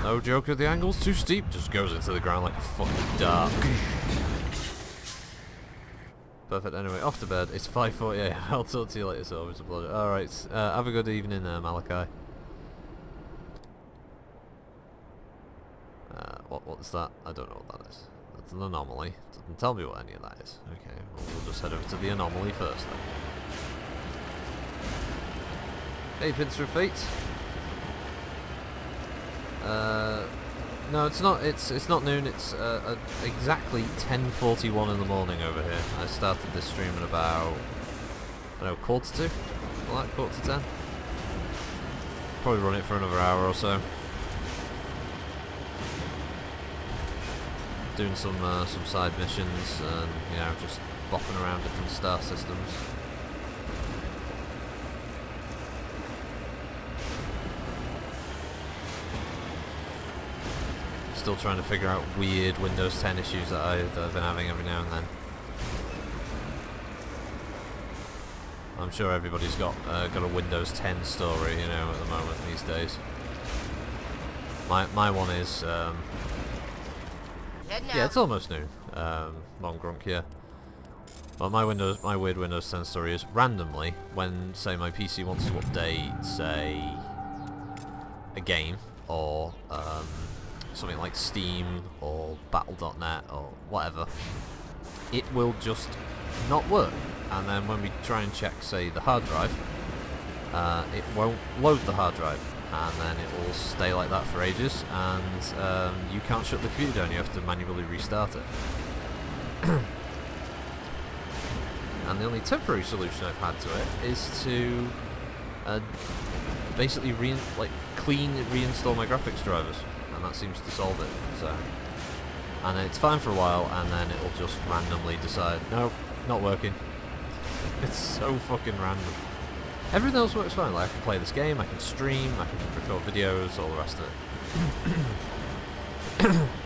No joke, the angle's too steep, just goes into the ground like a fucking dart. Perfect, anyway, off to bed. It's 5:48. I'll talk to you later, so it's a pleasure. Alright, have a good evening there, Malachi. What's that? I don't know what that is. That's an anomaly. Doesn't tell me what any of that is. Okay, well, we'll just head over to the anomaly first then. Hey, Pincer of Fate. No, it's not. It's not noon. It's exactly 10:41 in the morning over here. I started this stream at about, I don't know, 11:45, like 11:45. Probably run it for another hour or so. Doing some side missions and, you know, just bopping around different star systems. Still trying to figure out weird Windows 10 issues that I've been having every now and then. I'm sure everybody's got a Windows 10 story, you know, at the moment these days. My one is yeah, it's almost noon. Long grunk, yeah. Well, my weird Windows 10 story is randomly when, say, my PC wants to update, say, a game or something like Steam or Battle.net or whatever, it will just not work. And then when we try and check, say, the hard drive, it won't load the hard drive, and then it will stay like that for ages, and you can't shut the computer down, you have to manually restart it. And the only temporary solution I've had to it is to basically clean reinstall my graphics drivers, and that seems to solve it. So, and it's fine for a while, and then it'll just randomly decide, nope, not working. It's so fucking random. Everything else works fine. Like I can play this game, I can stream, I can record videos, all the rest of it.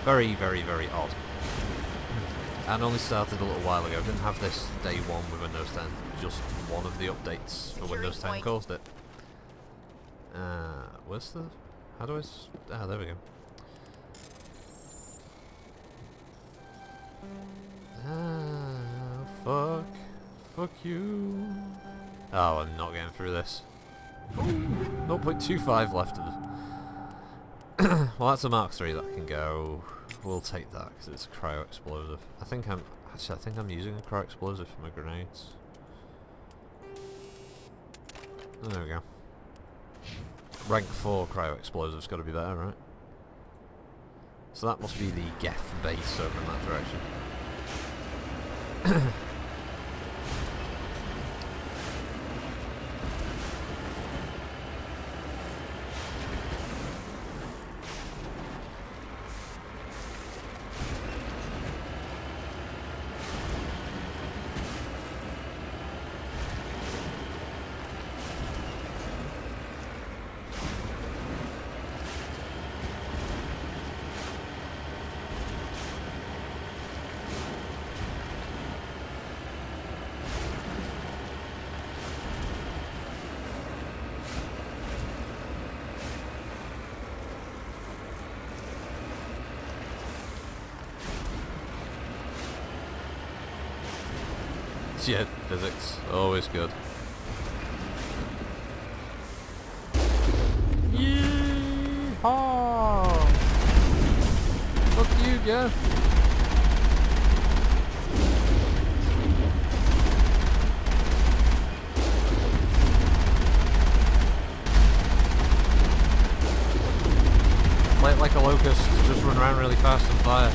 Very, very, very odd. And only started a little while ago. Didn't have this day one with Windows 10. Just one of the updates for Windows 10 caused it. Where's the... How do I... Ah, there we go. Fuck. Fuck you. Oh, I'm not getting through this. 0.25 left of it. Well, that's a Mark III that can go. We'll take that because it's a cryo explosive. I think I'm using a cryo explosive for my grenades. Oh, there we go. Rank 4 cryo explosive's got to be better, right? So that must be the Geth base over in that direction. Yeah, physics, always good. Yeehaw! Fuck you, Jeff! Play it like a locust, just run around really fast and fire.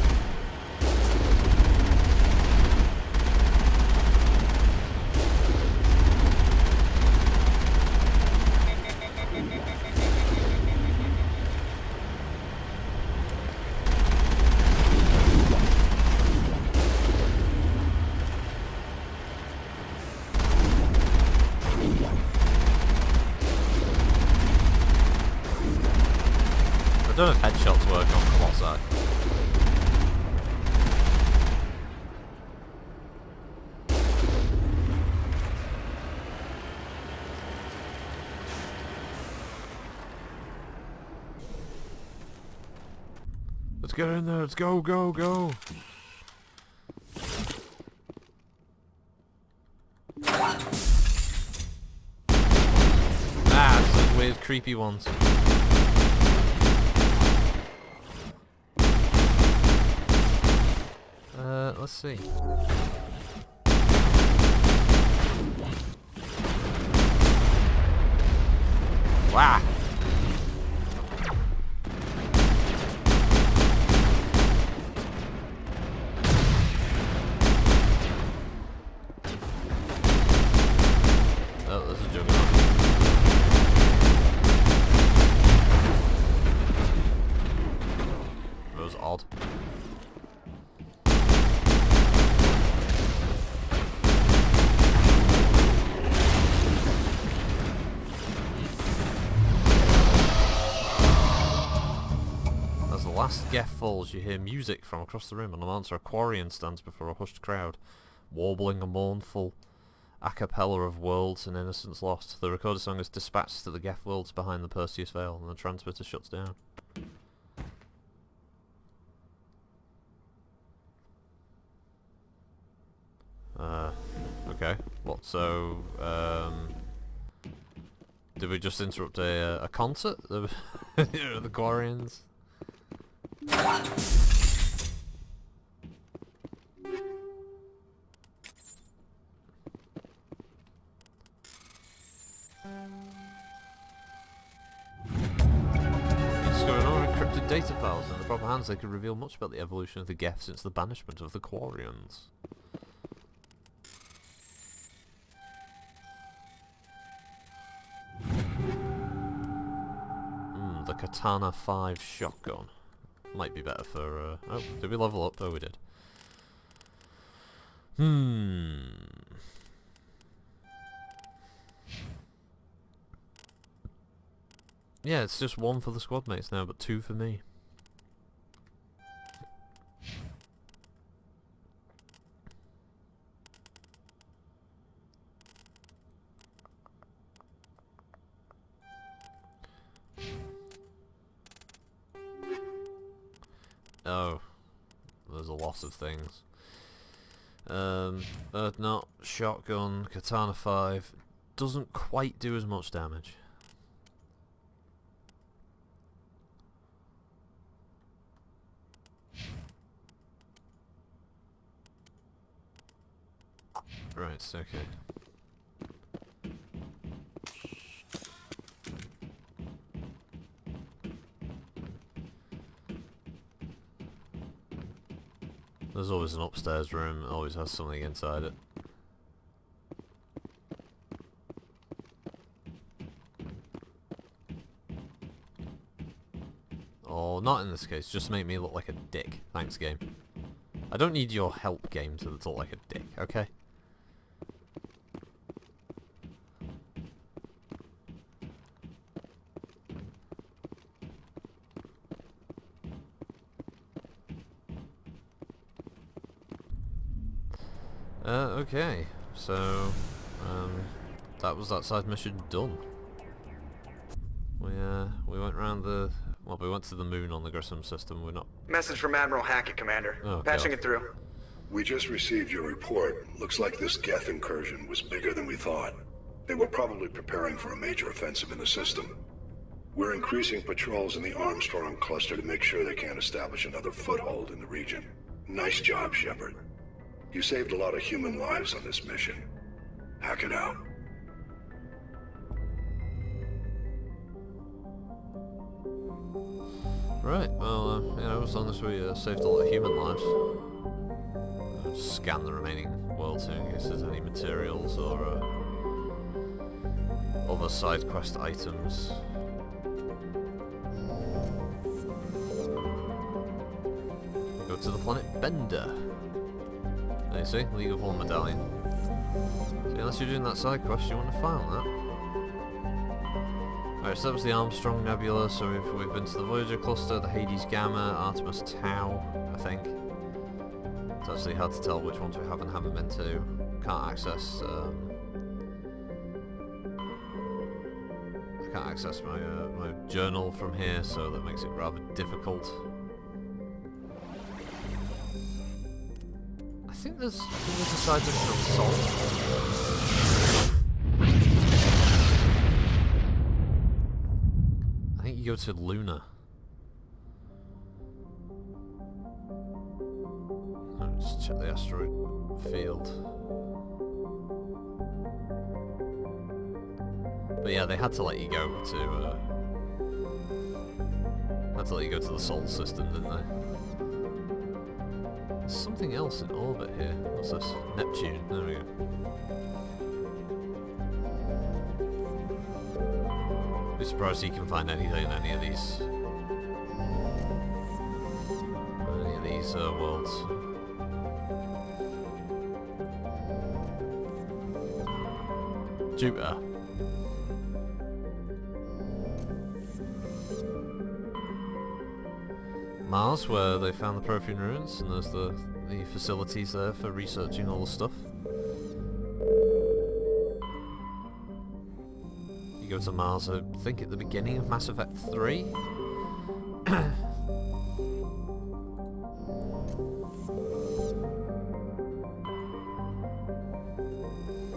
I don't know if headshots work on Colossi. Let's get in there, let's go, go, go! Ah, it's those weird creepy ones. Let's see. Wow. Oh, there's a juggernaut. That was odd. Last Geth falls, you hear music from across the room. On the monitor, a Quarian stands before a hushed crowd, warbling a mournful a cappella of worlds and innocence lost. The recorded song is dispatched to the Geth worlds behind the Perseus Veil, and the transmitter shuts down. Okay. What, so, did we just interrupt a concert? The Quarians? Encrypted data files. In the proper hands, they could reveal much about the evolution of the Geth since the banishment of the Quarians. Katana 5 shotgun. Might be better for... oh, did we level up? Oh, we did. Yeah, it's just 1 for the squad mates now, but 2 for me. Oh, there's a lot of things. Earth Knot, shotgun, Katana 5 doesn't quite do as much damage. Right, okay. There's always an upstairs room, it always has something inside it. Oh, not in this case, just make me look like a dick. Thanks, game. I don't need your help, game, to look like a dick, okay? Okay, so that was that side mission done. We went round the... well, we went to the moon on the Grissom system, we're not... Message from Admiral Hackett, Commander. Oh, Patching God. it through. We just received your report. Looks like this Geth incursion was bigger than we thought. They were probably preparing for a major offensive in the system. We're increasing patrols in the Armstrong cluster to make sure they can't establish another foothold in the region. Nice job, Shepard. You saved a lot of human lives on this mission. Hackett out. Right, well, you know, as long as we saved a lot of human lives. I'll just scan the remaining world here in case there's any materials or other side quest items. Go to the planet Bender. There you see, League of One medallion. So unless you're doing that side quest, you want to find that. Alright, so that was the Armstrong Nebula, so we've been to the Voyager cluster, the Hades Gamma, Artemis Tau, I think. It's actually hard to tell which ones we have and haven't been to. Can't access I can't access my my journal from here, so that makes it rather difficult. I think there's a side mission on Sol. I think you go to Luna. Just check the asteroid field. But yeah, they had to let you go to the Sol system, didn't they? There's something else in orbit here. What's this? Neptune. There we go. Be surprised you can find anything in any of these worlds. Jupiter. Mars, where they found the Prothean ruins, and there's the facilities there for researching all the stuff. You go to Mars, I think at the beginning of Mass Effect 3.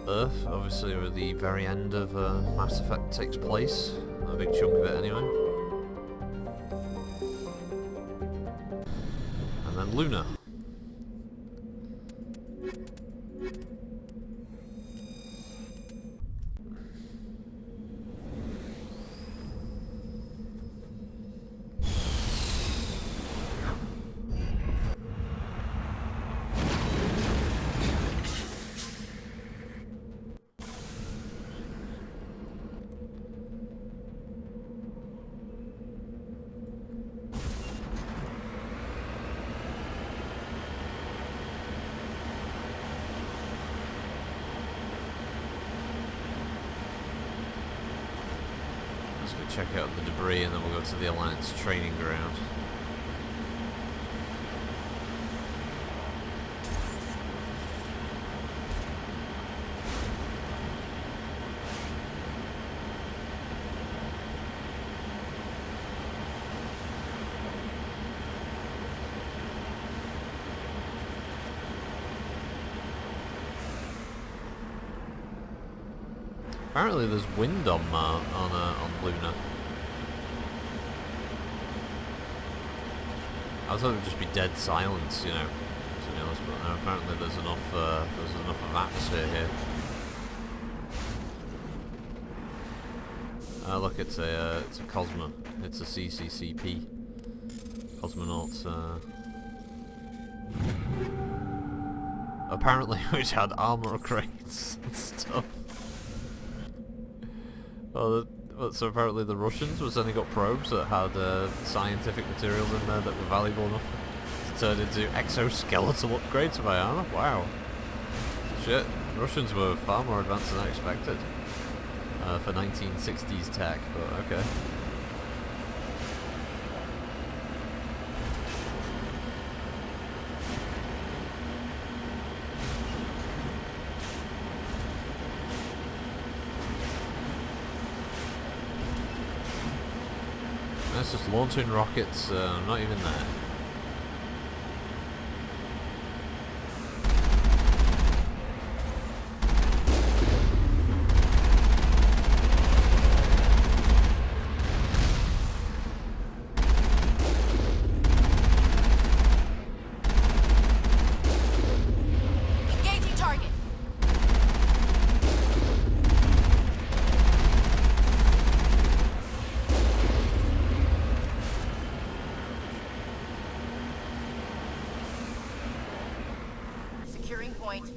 Earth, obviously, where the very end of Mass Effect takes place, a big chunk of it anyway. And then Luna. Let's go check out the debris and then we'll go to the Alliance training ground. Apparently there's wind on Luna. I thought it would just be dead silence, you know, to be honest, but no, apparently there's enough of atmosphere here. Look, it's a Cosmo. It's a CCCP. Cosmonauts. Apparently, which had armor crates and stuff. Well, so apparently the Russians were sending up probes that had scientific materials in there that were valuable enough to turn into exoskeletal upgrades to my armor. Wow. Shit. The Russians were far more advanced than I expected for 1960s tech, but okay. That's just launching rockets, not even there. Engaging target. Securing point.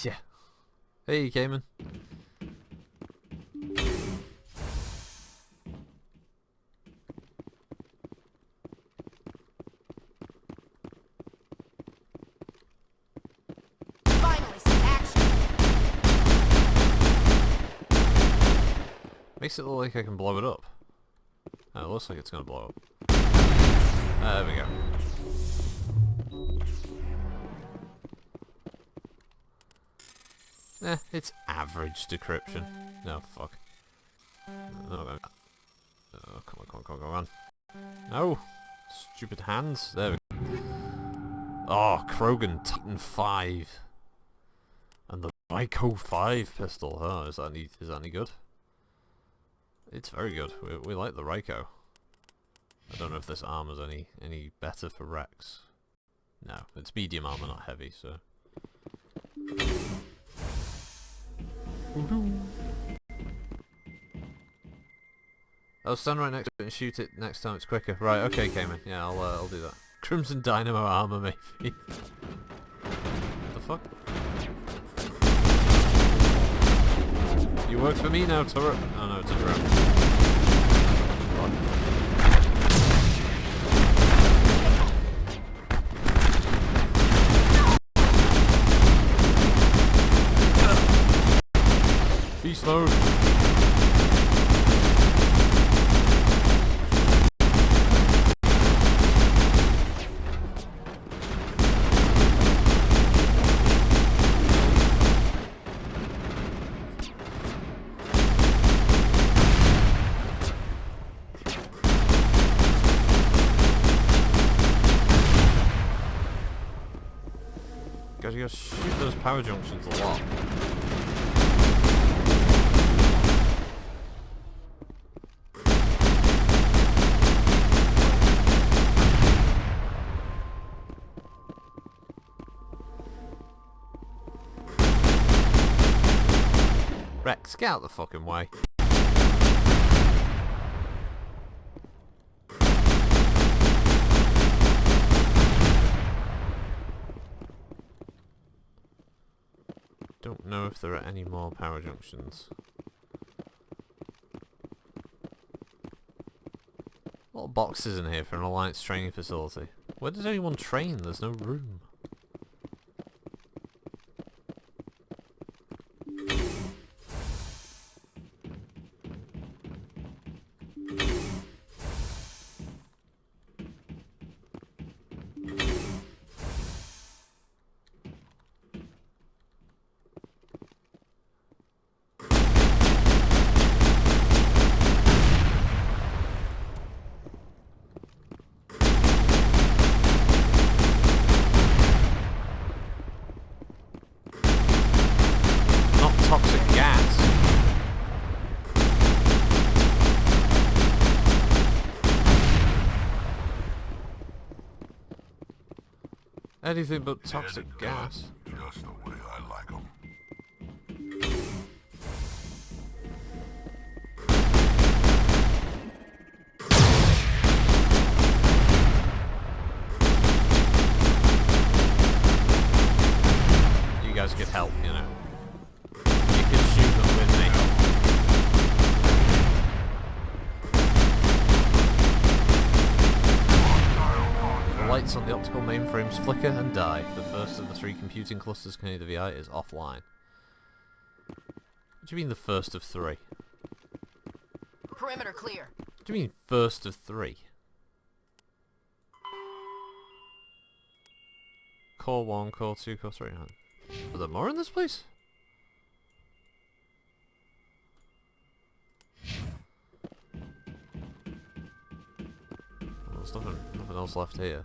Yeah. Hey, Cayman. Finally, some action. Makes it look like I can blow it up. Oh, it looks like it's gonna blow up. There we go. It's average decryption. No, fuck. Oh, come on. No! Stupid hands. There we go. Oh, Krogan Titan 5. And the Ryko 5 pistol. Oh, is that any good? It's very good. We like the Ryko. I don't know if this armor's any better for Rex. No, it's medium armor, not heavy, so. I'll stand right next to it and shoot it next time it's quicker. Right, okay, Cayman. Yeah, I'll do that. Crimson Dynamo armor, maybe. What the fuck? You work for me now, turret. Oh no, it's a drone. What? Beast mode. God, you gotta shoot those power junctions a lot. Rex, get out the fucking way. Don't know if there are any more power junctions. A lot of boxes in here for an Alliance training facility. Where does anyone train? There's no room. toxic gas. Anything but toxic gas. Just the way I like 'em. You guys could help, you know. You could shoot them with me. The lights on the optical mainframes flicker and die. The first of the 3 computing clusters containing the VI is offline. What do you mean the first of 3? Perimeter clear. What do you mean first of 3? Core 1, Core 2, Core 3. Are there more in this place? Well, there's nothing else left here.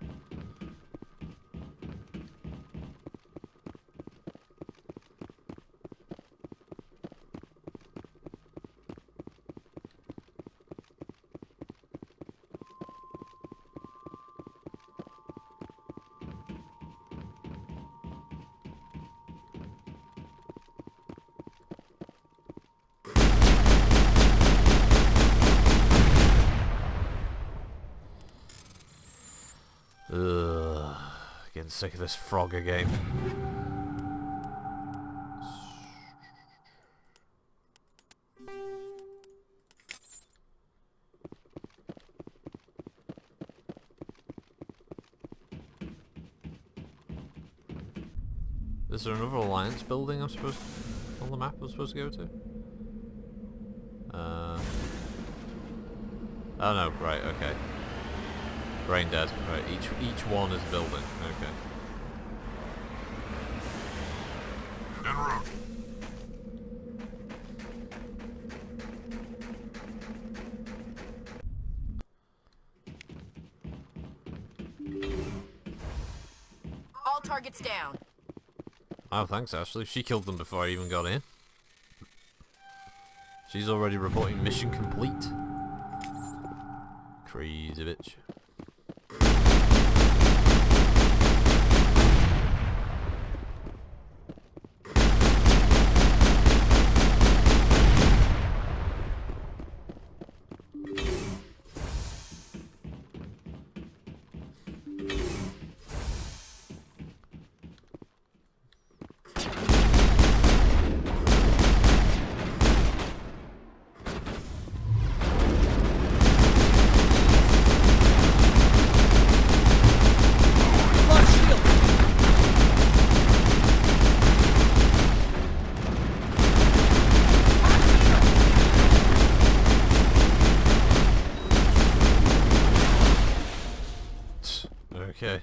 Ugh, getting sick of this Frogger game. Is there another Alliance building on the map I'm supposed to go to? Oh no, right, okay. Brain dead. Right, each one is a building. Okay. En route. All targets down. Oh, thanks, Ashley. She killed them before I even got in. She's already reporting mission complete. Crazy bitch. Okay.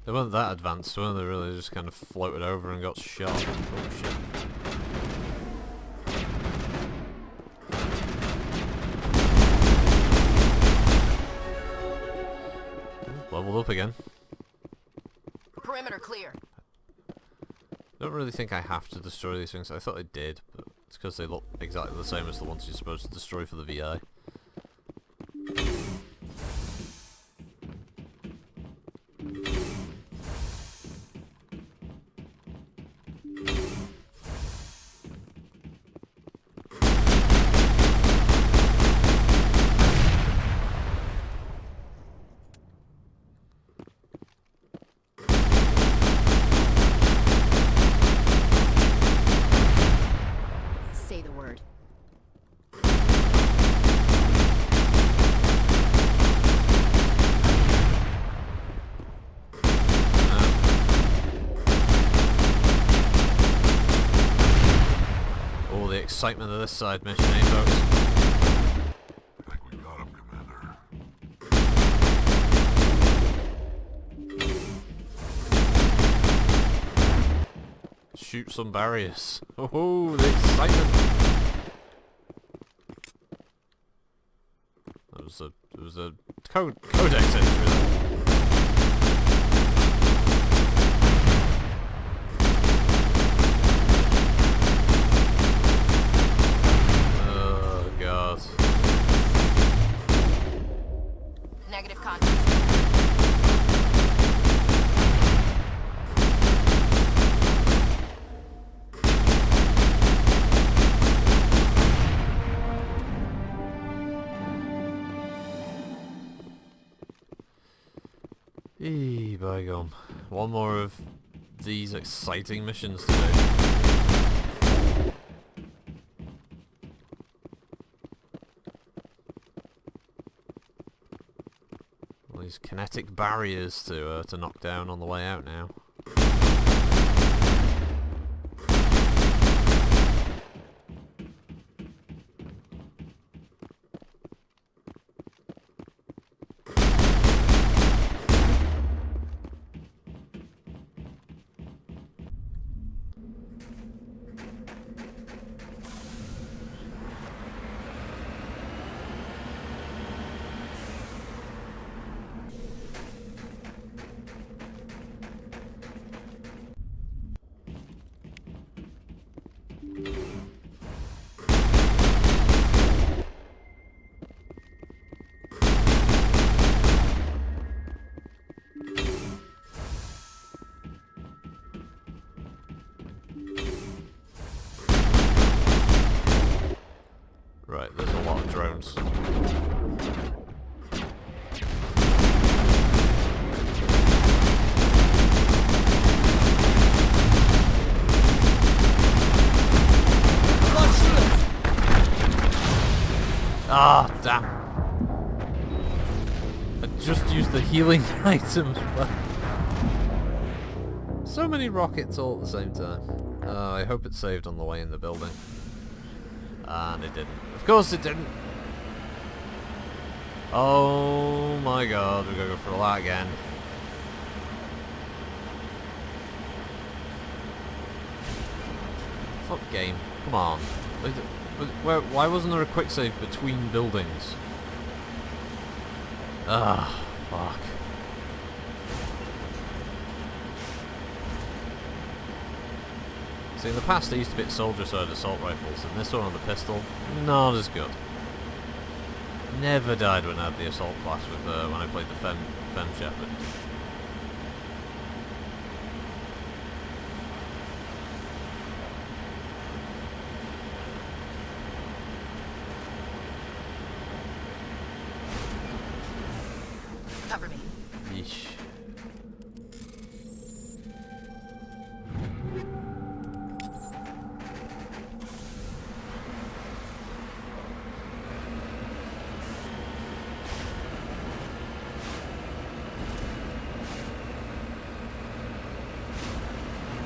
They weren't that advanced, weren't they? Really, they just kind of floated over and got shot. Oh shit. Leveled up again. Perimeter clear. I don't really think I have to destroy these things. I thought I did, but it's because they look exactly the same as the ones you're supposed to destroy for the VI. Say the word. All the excitement of this side mission, eh, folks? I think we got him, Commander. Shoot some barriers. Oh, the excitement! There was a codex entry there. by gum. One more of these exciting missions to do. All these kinetic barriers to knock down on the way out now. Right, there's a lot of drones. Ah, damn. I just used the healing items. So many rockets all at the same time. I hope it saved on the way in the building. And it didn't. Of course it didn't! Oh my god, we gotta go for that again. Fuck game. Come on. Why wasn't there a quick save between buildings? Ah, fuck. See, in the past I used to be at soldier-side assault rifles, and this one on the pistol, not as good. Never died when I had the assault class with when I played the Fem Shepherd. Cover me. Yeesh.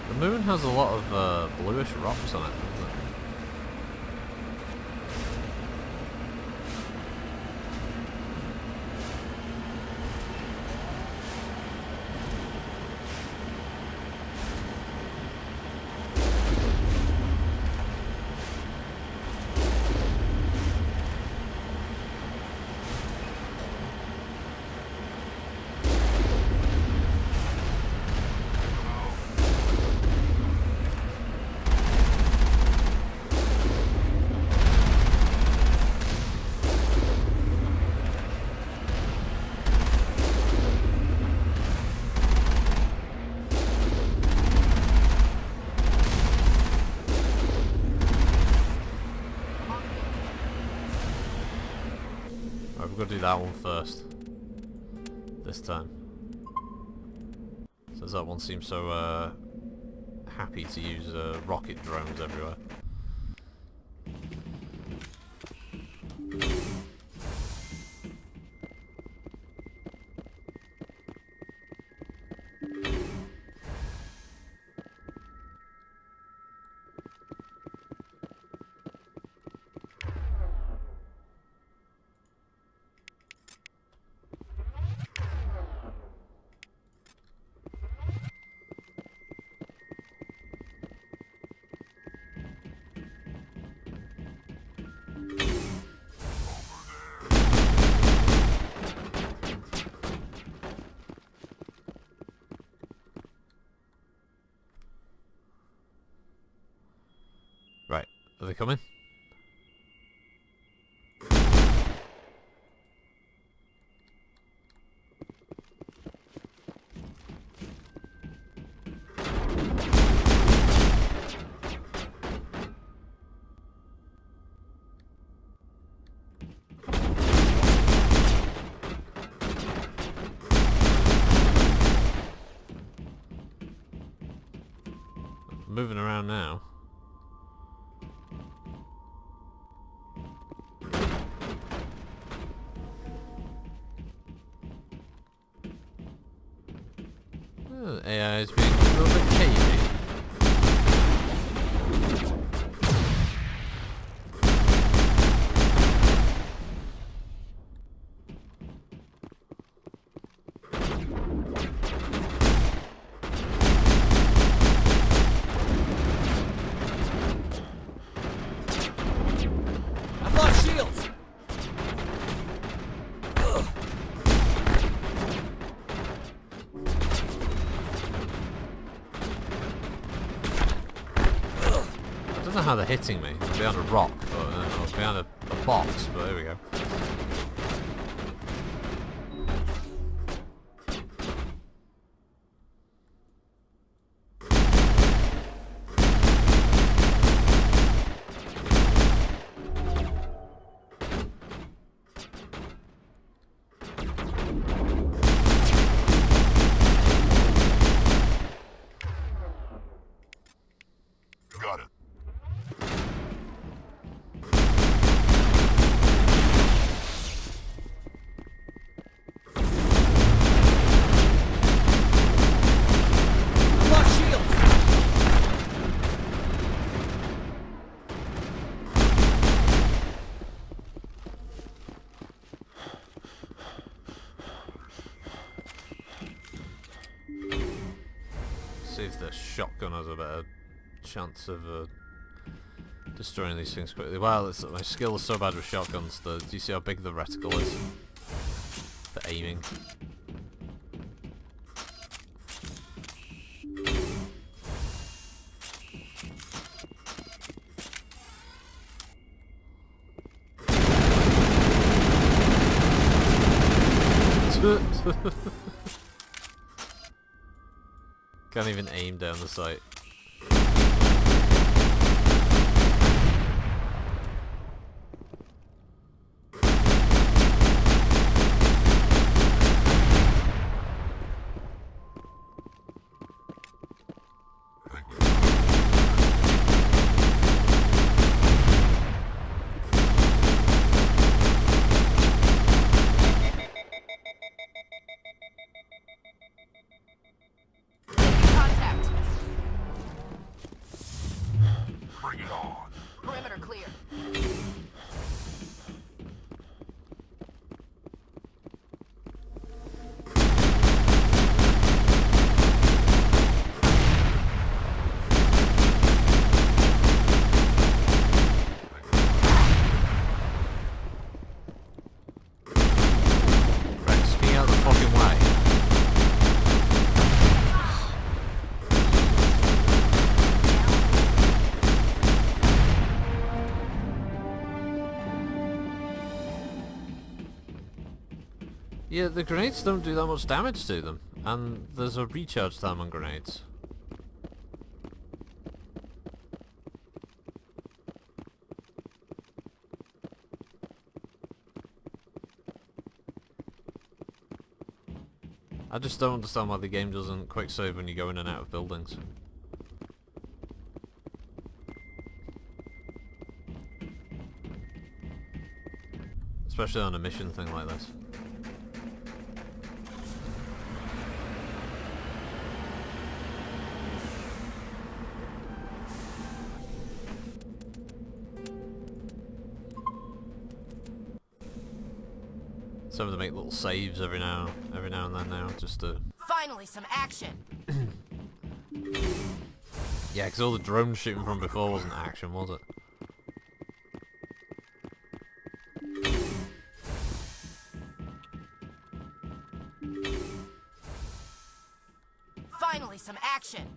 The moon has a lot of bluish rocks on it, doesn't it? We've got to do that one first. This time. Since that one seems so happy to use rocket drones everywhere. Right, are they coming? moving around now. AI is being a little bit cagey. I've lost shields! I don't know how they're hitting me. I'm behind a rock, but or behind a box, but there we go. Got it. I've lost shields! See if the shotgun has a better chance of destroying these things quickly. Wow, my skill is so bad with shotguns. Do you see how big the reticle is for aiming? Can't even aim down the sight. Contact. Bring it on. Perimeter clear. Rex, can you get out of the fucking way? Yeah, the grenades don't do that much damage to them, and there's a recharge time on grenades. I just don't understand why the game doesn't quick save when you go in and out of buildings. Especially on a mission thing like this. Some of them make little saves every now and then now, just to... Finally, some action. Yeah, because all the drone shooting from before wasn't action, was it? Finally, some action.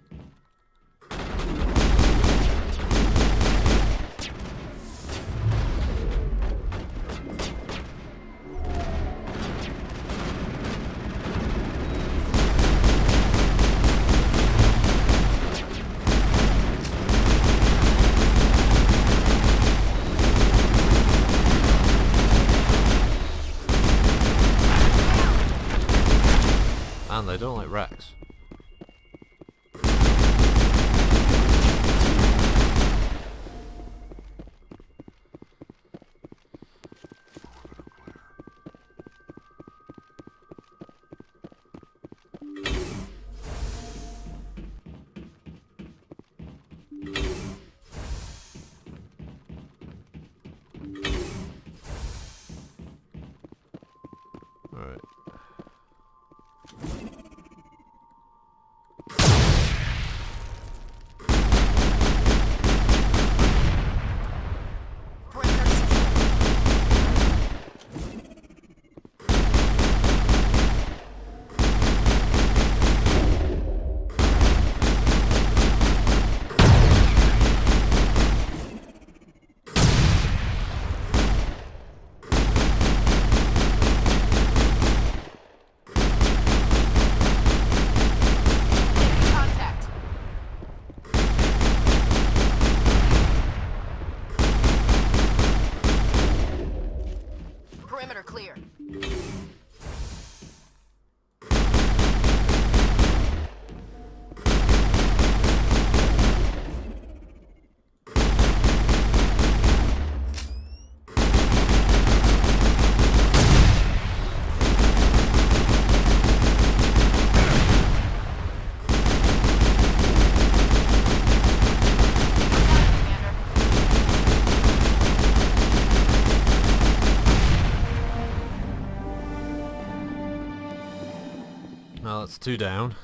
That's 2 down.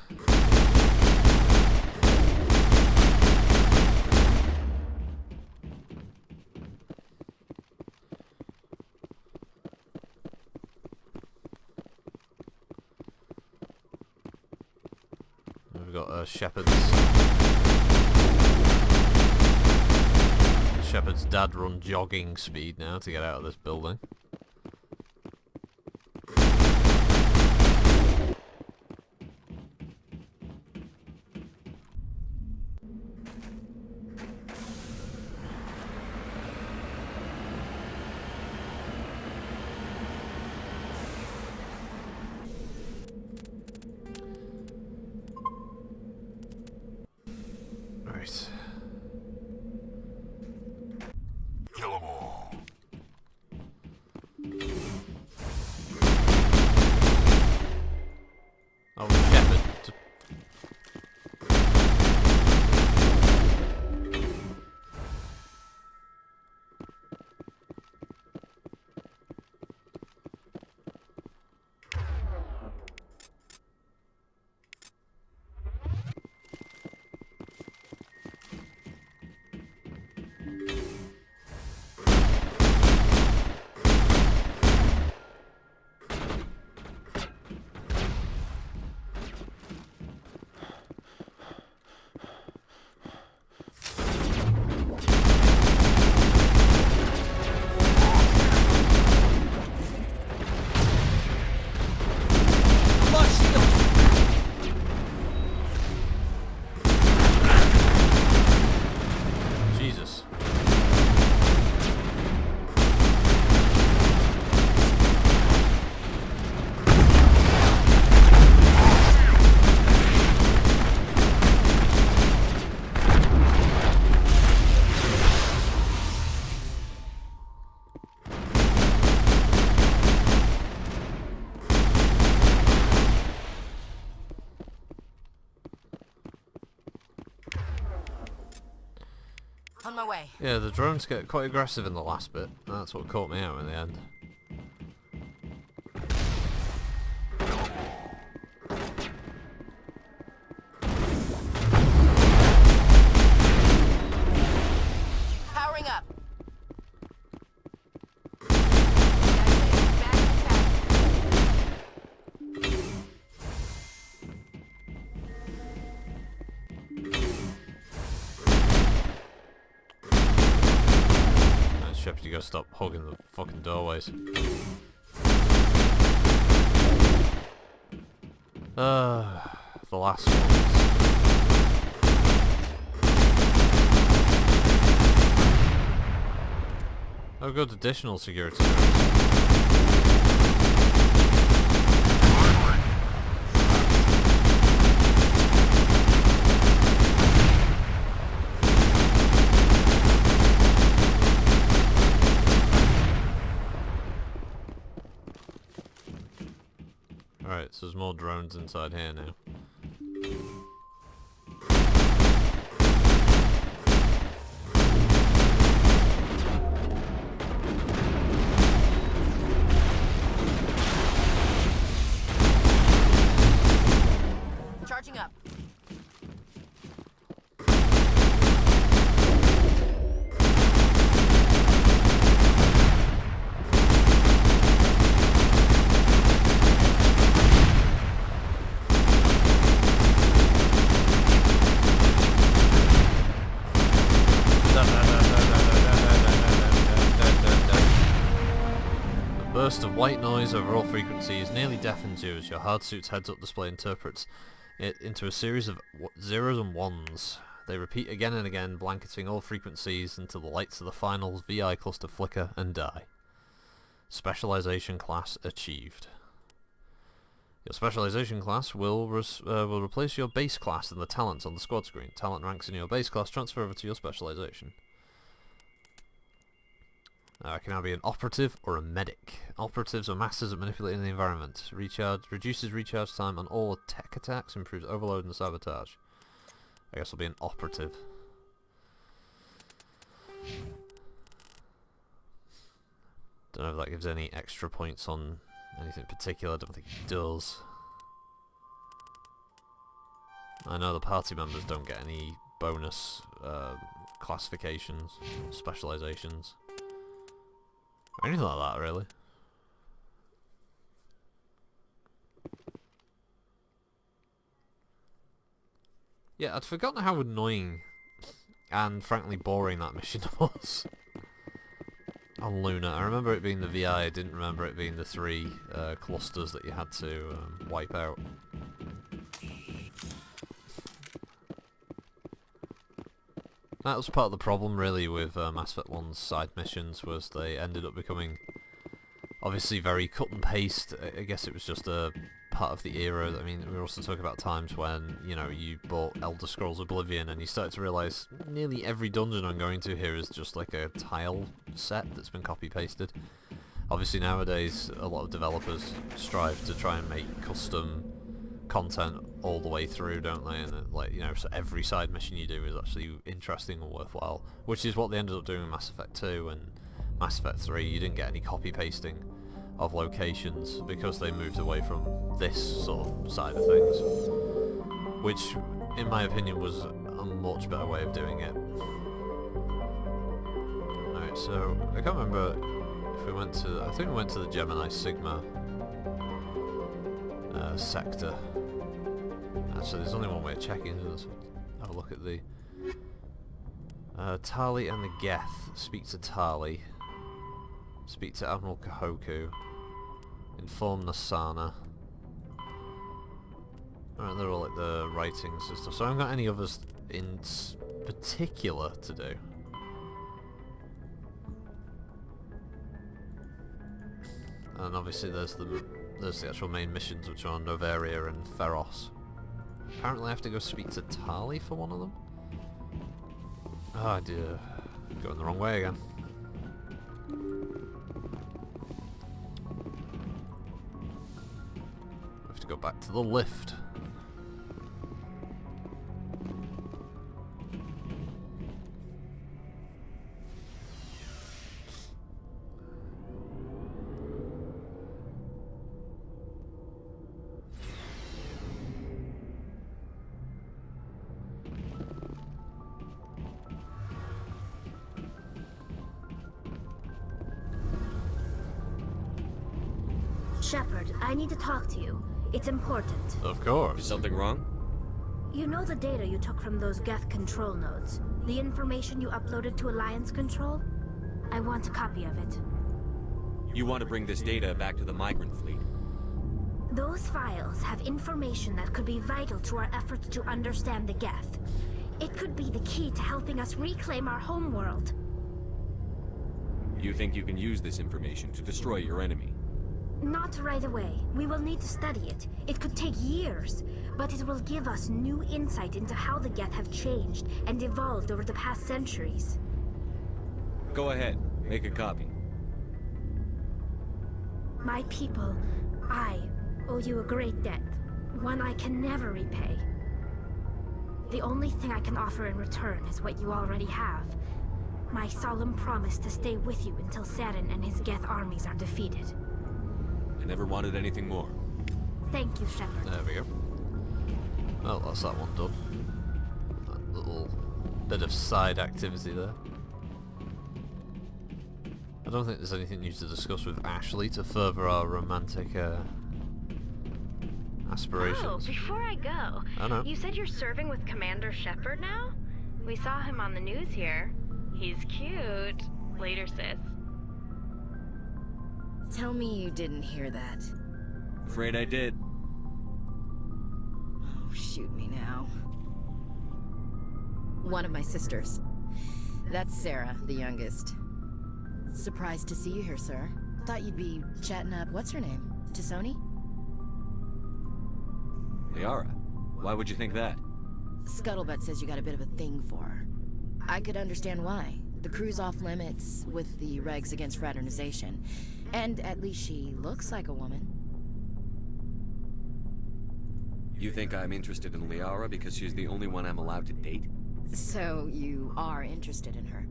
We've got Shepard's dad run jogging speed now to get out of this building. Right. Kill 'em all. Oh, Shepard. Lost shields! Jesus. On my way. Yeah, the drones get quite aggressive in the last bit. That's what caught me out in the end. Powering up. That's it. Back attack. Shepard, you gotta stop hogging the fucking doorways. The last ones. Oh, good additional security. Alright, so there's more drones inside here now. Charging up. A burst of white noise over all frequencies nearly deafens you as your hardsuit's heads-up display interprets it into a series of zeros and ones. They repeat again and again, blanketing all frequencies until the lights of the final VI cluster flicker and die. Specialization class achieved. Your specialization class will replace your base class in the talents on the squad screen. Talent ranks in your base class transfer over to your specialization. I can now be an operative or a medic. Operatives are masters at manipulating the environment. Reduces recharge time on all tech attacks, improves overload and sabotage. I guess I'll be an operative. Don't know if that gives any extra points on anything particular. I don't think it does. I know the party members don't get any bonus classifications, specializations, or anything like that, really. Yeah, I'd forgotten how annoying and frankly boring that mission was on Luna. I remember it being the VI, I didn't remember it being the 3 clusters that you had to wipe out. That was part of the problem really with Mass Effect 1's side missions, was they ended up becoming obviously very cut and paste. I guess it was just a part of the era. I mean, we were also talking about times when, you know, you bought Elder Scrolls Oblivion and you started to realise nearly every dungeon I'm going to here is just like a tile set that's been copy pasted. Obviously nowadays a lot of developers strive to try and make custom content all the way through, don't they? And like, you know, so every side mission you do is actually interesting and worthwhile, which is what they ended up doing in Mass Effect 2 and Mass Effect 3. You didn't get any copy pasting of locations because they moved away from this sort of side of things, which in my opinion was a much better way of doing it. Alright, so I can't remember if we went to, I think we went to the Gemini Sigma sector. Actually there's only one way of checking, so have a look at the Tali and the Geth. Speak to Tali. Speak to Admiral Kahoku. Inform Nasana. Alright, they're all like the writings and stuff. So I haven't got any others in particular to do. And obviously there's the actual main missions, which are on Noveria and Feros. Apparently I have to go speak to Tali for one of them. Oh dear. Going the wrong way again. To go back to the lift. Shepard, I need to talk to you. It's important. Of course. Is something wrong? You know the data you took from those Geth control nodes? The information you uploaded to Alliance Control? I want a copy of it. You want to bring this data back to the migrant fleet? Those files have information that could be vital to our efforts to understand the Geth. It could be the key to helping us reclaim our homeworld. You think you can use this information to destroy your enemy? Not right away. We will need to study it. It could take years, but it will give us new insight into how the Geth have changed and evolved over the past centuries. Go ahead. Make a copy. My people, I owe you a great debt. One I can never repay. The only thing I can offer in return is what you already have. My solemn promise to stay with you until Saren and his Geth armies are defeated. I never wanted anything more. Thank you, Shepard. There we go. Well, that's that one done. That little bit of side activity there. I don't think there's anything new to discuss with Ashley to further our romantic aspirations. Oh, before I go, I know. You said you're serving with Commander Shepard now? We saw him on the news here. He's cute. Later, sis. Tell me you didn't hear that. Afraid I did. Oh, shoot me now. One of my sisters. That's Sarah, the youngest. Surprised to see you here, sir. Thought you'd be chatting up, what's her name? T'Soni? Liara, why would you think that? Scuttlebutt says you got a bit of a thing for her. I could understand why. The crew's off limits with the regs against fraternization. And at least she looks like a woman. You think I'm interested in Liara because she's the only one I'm allowed to date? So you are interested in her?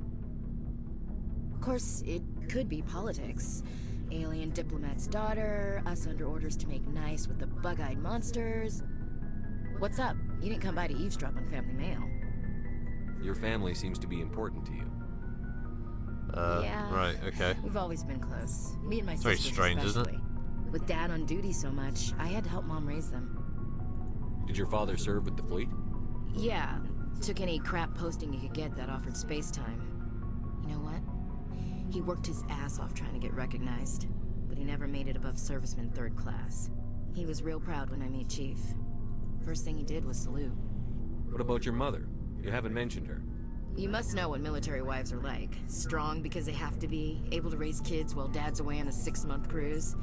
Of course, it could be politics. Alien diplomat's daughter, us under orders to make nice with the bug-eyed monsters. What's up? You didn't come by to eavesdrop on family mail. Your family seems to be important to you. Yeah. Right, okay. We've always been close. Me and my It's very sisters strange, isn't it? especially. With Dad on duty so much, I had to help Mom raise them. Did your father serve with the fleet? Yeah, took any crap posting he could get that offered space time. You know what? He worked his ass off trying to get recognized, but he never made it above serviceman 3rd class. He was real proud when I met Chief. First thing he did was salute. What about your mother? You haven't mentioned her. You must know what military wives are like. Strong because they have to be, able to raise kids while Dad's away on a 6-month cruise.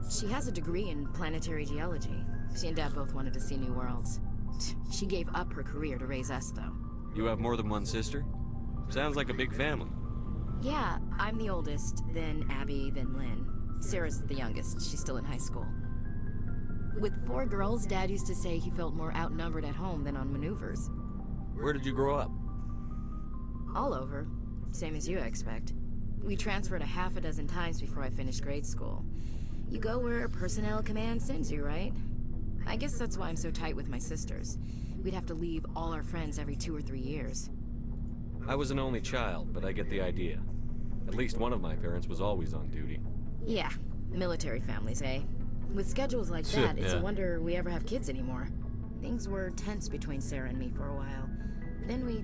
She has a degree in planetary geology. She and Dad both wanted to see new worlds. She gave up her career to raise us, though. You have more than one sister? Sounds like a big family. Yeah, I'm the oldest, then Abby, then Lynn. Sarah's the youngest. She's still in high school. With 4 girls, Dad used to say he felt more outnumbered at home than on maneuvers. Where did you grow up? All over. Same as you, I expect. We transferred a half a dozen times before I finished grade school. You go where personnel command sends you, right? I guess that's why I'm so tight with my sisters. We'd have to leave all our friends every 2 or 3 years. I was an only child, but I get the idea. At least one of my parents was always on duty. Yeah, military families, eh? With schedules like that, it's yeah. a wonder we ever have kids anymore. Things were tense between Sarah and me for a while. Then we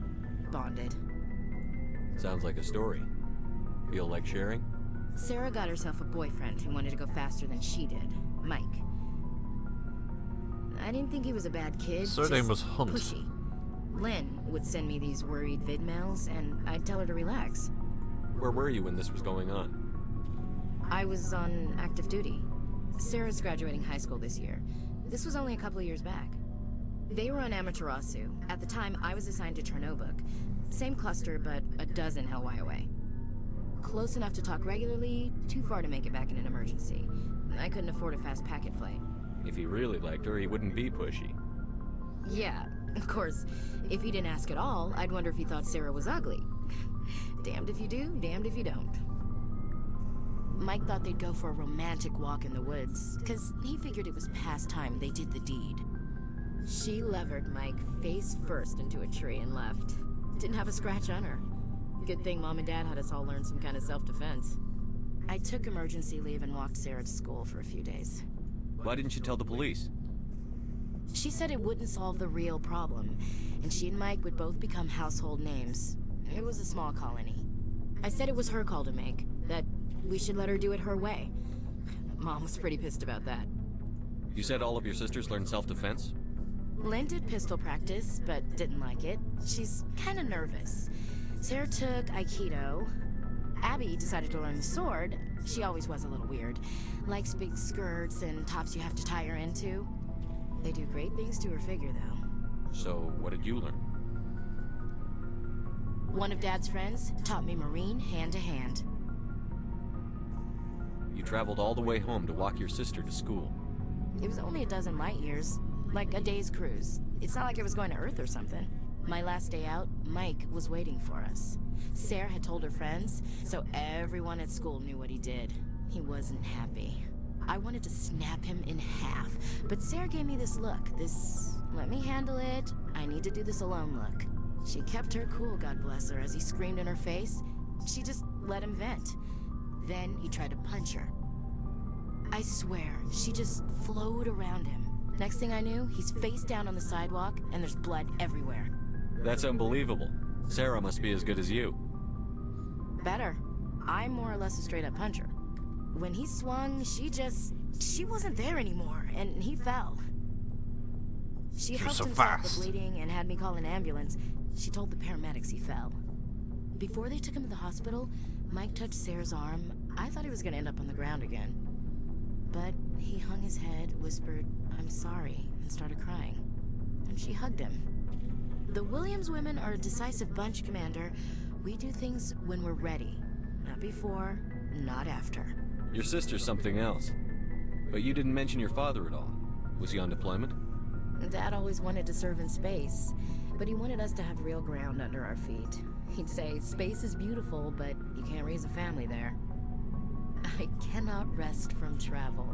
bonded. Sounds like a story. Feel like sharing? Sarah got herself a boyfriend who wanted to go faster than she did, Mike. I didn't think he was a bad kid. Surname just was Hunt. Pushy. Lynn would send me these worried vid mails, and I'd tell her to relax. Where were you when this was going on? I was on active duty. Sarah's graduating high school this year. This was only a couple of years back. They were on Amaterasu. At the time, I was assigned to Chernobog. Same cluster, but a dozen Hellwire away. Close enough to talk regularly, too far to make it back in an emergency. I couldn't afford a fast packet flight. If he really liked her, he wouldn't be pushy. Yeah, of course. If he didn't ask at all, I'd wonder if he thought Sarah was ugly. Damned if you do, damned if you don't. Mike thought they'd go for a romantic walk in the woods, because he figured it was past time they did the deed. She levered Mike face first into a tree and left. Didn't have a scratch on her. Good thing Mom and Dad had us all learn some kind of self-defense. I took emergency leave and walked Sarah to school for a few days. Why didn't you tell the police? She said it wouldn't solve the real problem, and she and Mike would both become household names. It was a small colony. I said it was her call to make, that we should let her do it her way. Mom was pretty pissed about that. You said all of your sisters learned self-defense? Lynn did pistol practice, but didn't like it. She's kind of nervous. Sarah took Aikido. Abby decided to learn the sword. She always was a little weird. Likes big skirts and tops you have to tie her into. They do great things to her figure, though. So, what did you learn? One of Dad's friends taught me Marine hand-to-hand. You traveled all the way home to walk your sister to school. It was only a dozen light years, like a day's cruise. It's not like I was going to Earth or something. My last day out, Mike was waiting for us. Sarah had told her friends, so everyone at school knew what he did. He wasn't happy. I wanted to snap him in half, but Sarah gave me this look, this let me handle it, I need to do this alone look. She kept her cool, God bless her, as he screamed in her face. She just let him vent. Then he tried to punch her. I swear, she just flowed around him. Next thing I knew, he's face down on the sidewalk, and there's blood everywhere. That's unbelievable. Sarah must be as good as you. Better. I'm more or less a straight-up puncher. When he swung, she wasn't there anymore, and he fell. She helped so him stop the fast. bleeding and had me call an ambulance. She told the paramedics he fell. Before they took him to the hospital, Mike touched Sarah's arm. I thought he was gonna end up on the ground again. But he hung his head, whispered, "I'm sorry," and started crying. And she hugged him. The Williams women are a decisive bunch, Commander. We do things when we're ready. Not before, not after. Your sister's something else. But you didn't mention your father at all. Was he on deployment? Dad always wanted to serve in space, but he wanted us to have real ground under our feet. He'd say, space is beautiful, but you can't raise a family there. I cannot rest from travel.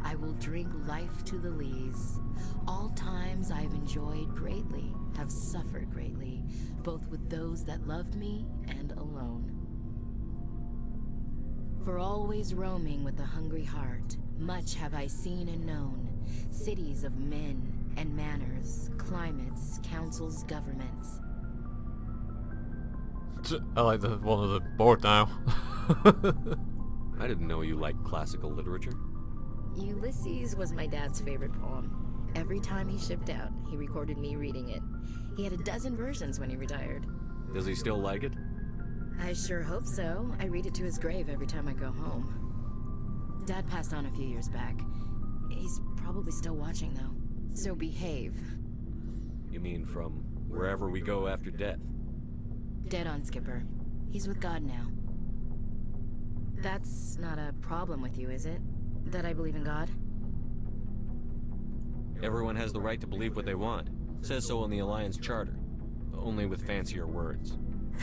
I will drink life to the lees. All times I've enjoyed greatly, have suffered greatly, both with those that loved me and alone. For always roaming with a hungry heart, much have I seen and known, cities of men and manners, climates, councils, governments. I like the one of the board now. I didn't know you liked classical literature. Ulysses was my dad's favorite poem. Every time he shipped out, he recorded me reading it. He had a dozen versions when he retired. Does he still like it? I sure hope so. I read it to his grave every time I go home. Dad passed on a few years back. He's probably still watching, though. So behave. You mean from wherever we go after death? Dead on, Skipper. He's with God now. That's not a problem with you, is it? That I believe in God? Everyone has the right to believe what they want. Says so in the Alliance Charter. Only with fancier words.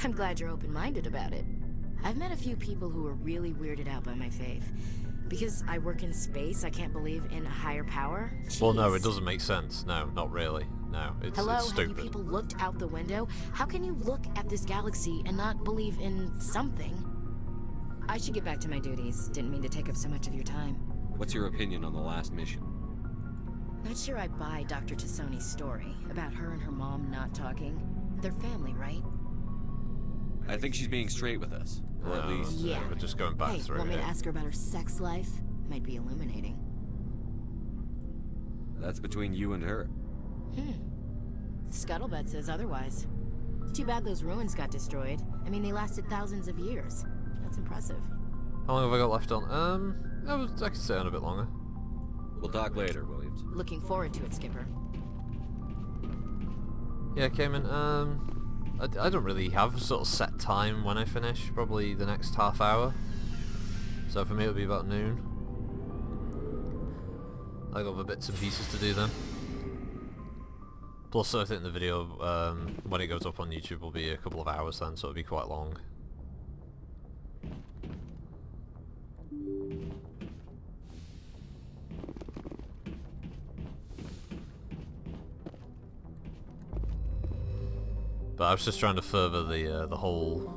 I'm glad you're open-minded about it. I've met a few people who are really weirded out by my faith. Because I work in space, I can't believe in a higher power? Jeez. Well, no, it doesn't make sense. No, not really. No, it's Hello, it's stupid. have you people looked out the window? How can you look at this galaxy and not believe in something? I should get back to my duties. Didn't mean to take up so much of your time. What's your opinion on the last mission? Not sure I buy Dr. Tassoni's story about her and her mom not talking. They're family, right? I think she's being straight with us. Or at least... Yeah. We're just going back Hey, through want me it. to ask her about her sex life? Might be illuminating. That's between you and her. Scuttlebutt says otherwise. Too bad those ruins got destroyed. I mean, they lasted thousands of years. That's impressive. How long have I got left on? I could stay on a bit longer. We'll talk later, Williams. Looking forward to it, Skipper. Yeah, Cayman, I don't really have a sort of set time when I finish. Probably the next half hour. So for me it'll be about noon. I got other bits and pieces to do then. Plus I think the video, when it goes up on YouTube, will be a couple of hours then, so it'll be quite long. But I was just trying to further the whole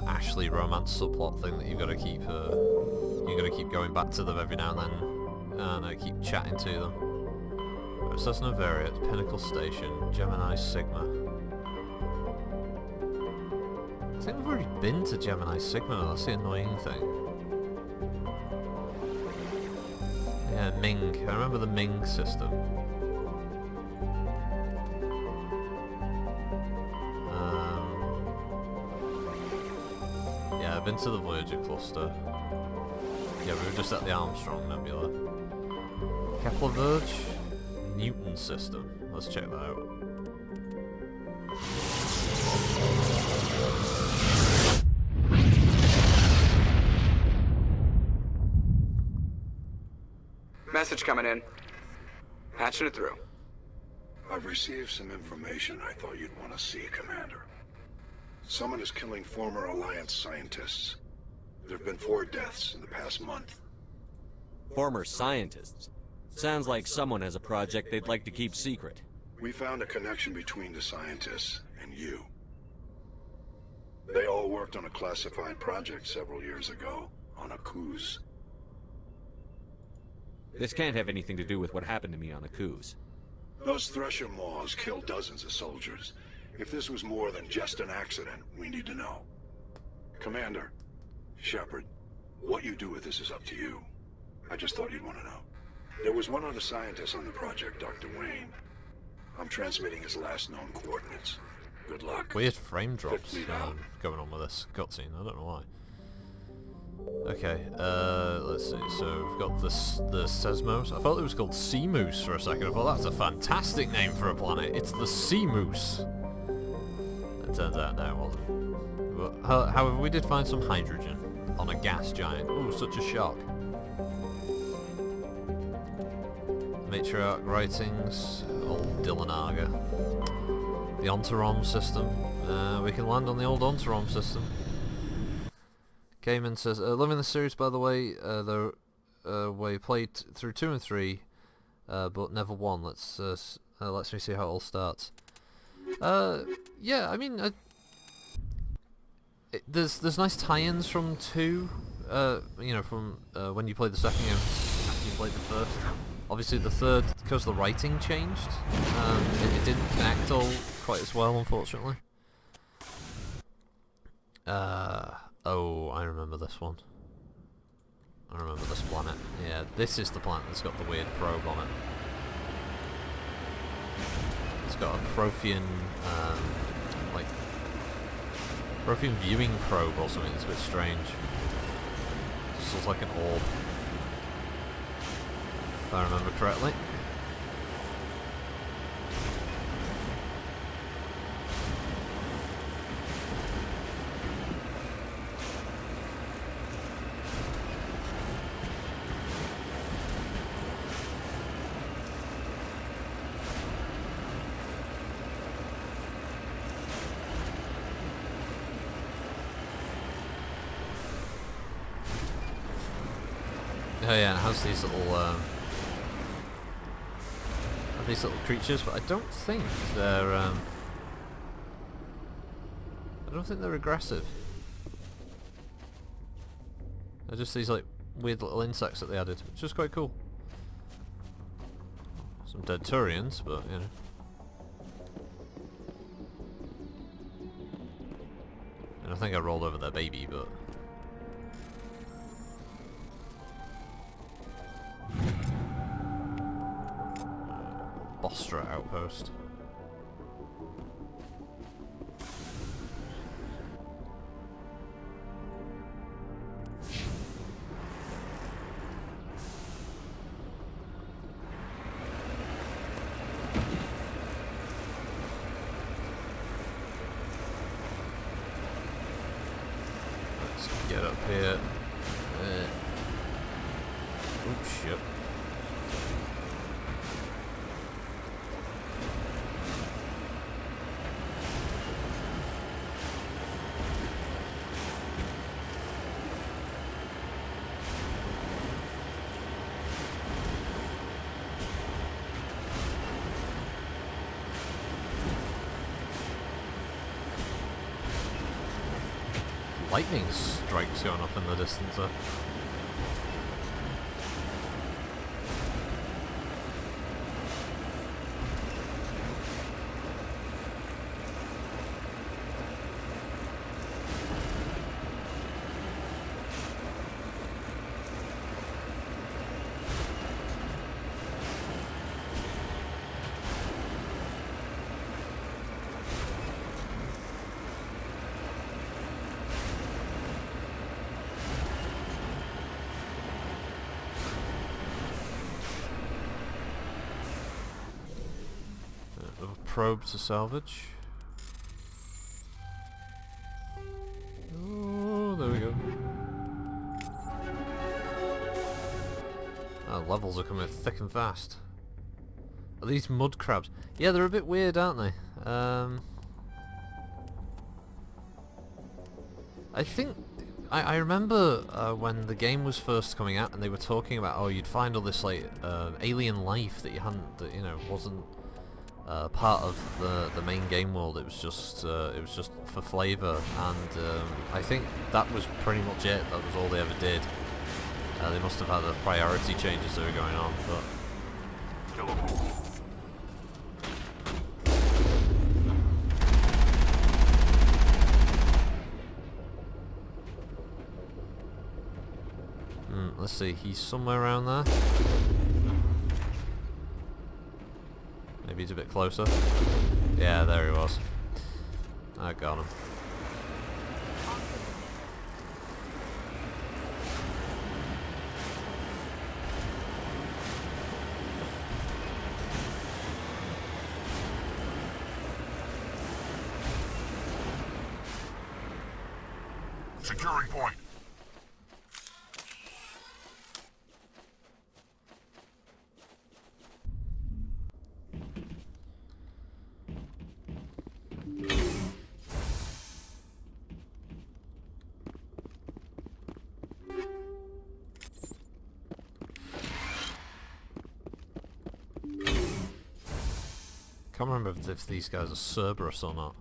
Ashley romance subplot thing that you've got to keep going back to them every now and then, and keep chatting to them. Cessna Variant, Pinnacle Station, Gemini Sigma. I think we've already been to Gemini Sigma now, that's the annoying thing. Yeah, Ming. I remember the Ming system. Yeah, I've been to the Voyager cluster. Yeah, we were just at the Armstrong Nebula. Kepler Verge, Newton system. Let's check that out. Message coming in. Patching it through. I've received some information I thought you'd want to see, Commander. Someone is killing former Alliance scientists. There have been 4 deaths in the past month. Former scientists? Sounds like someone has a project they'd like to keep secret. We found a connection between the scientists and you. They all worked on a classified project several years ago, on Akuz. This can't have anything to do with what happened to me on Akuz. Those Thresher Maws killed dozens of soldiers. If this was more than just an accident, we need to know. Commander, Shepard, what you do with this is up to you. I just thought you'd want to know. There was one other scientist on the project, Dr. Wayne. I'm transmitting his last known coordinates. Good luck. Weird frame drops going on with this cutscene, I don't know why. Okay, let's see, so we've got the Sesmos. I thought it was called Sea Moose for a second. I thought that's a fantastic name for a planet. It's the Sea Moose. It turns out now it wasn't. But, however, we did find some hydrogen on a gas giant. Ooh, such a shock. Matriarch writings, old Dillanaga. The Ontarom system. We can land on the old Ontarom system. Gaiman says, loving the series, by the way. We played through 2 and 3, but never 1. Lets me see how it all starts. Yeah, I mean, there's nice tie-ins from 2. You know, from when you played the second game after you played the first. Obviously, the third, because the writing changed, it didn't connect all quite as well, unfortunately. Oh, I remember this one. I remember this planet. Yeah, this is the planet that's got the weird probe on it. It's got a Prothean, like, Prothean viewing probe or something that's a bit strange. This looks like an orb, if I remember correctly. Oh yeah, and it has these little creatures, but I don't think they're aggressive. They're just these like weird little insects that they added, which is quite cool. Some dead Turians, but you know. And I think I rolled over their baby, but. Bostra outpost. Let's get up here. Oh shit. Lightning strikes going off in the distance there. Probe to salvage. Oh, there we go. Levels are coming thick and fast. Are these mud crabs? Yeah, they're a bit weird, aren't they? I think I remember when the game was first coming out, and they were talking about, oh, you'd find all this like alien life that you hadn't, that you know wasn't part of the main game world. It was just for flavor, and I think that was pretty much it. That was all they ever did. They must have had the priority changes that were going on, but. Let's see, he's somewhere around there. Maybe he's a bit closer. Yeah, there he was. I got him. Securing point. can't remember if these guys are Cerberus or not.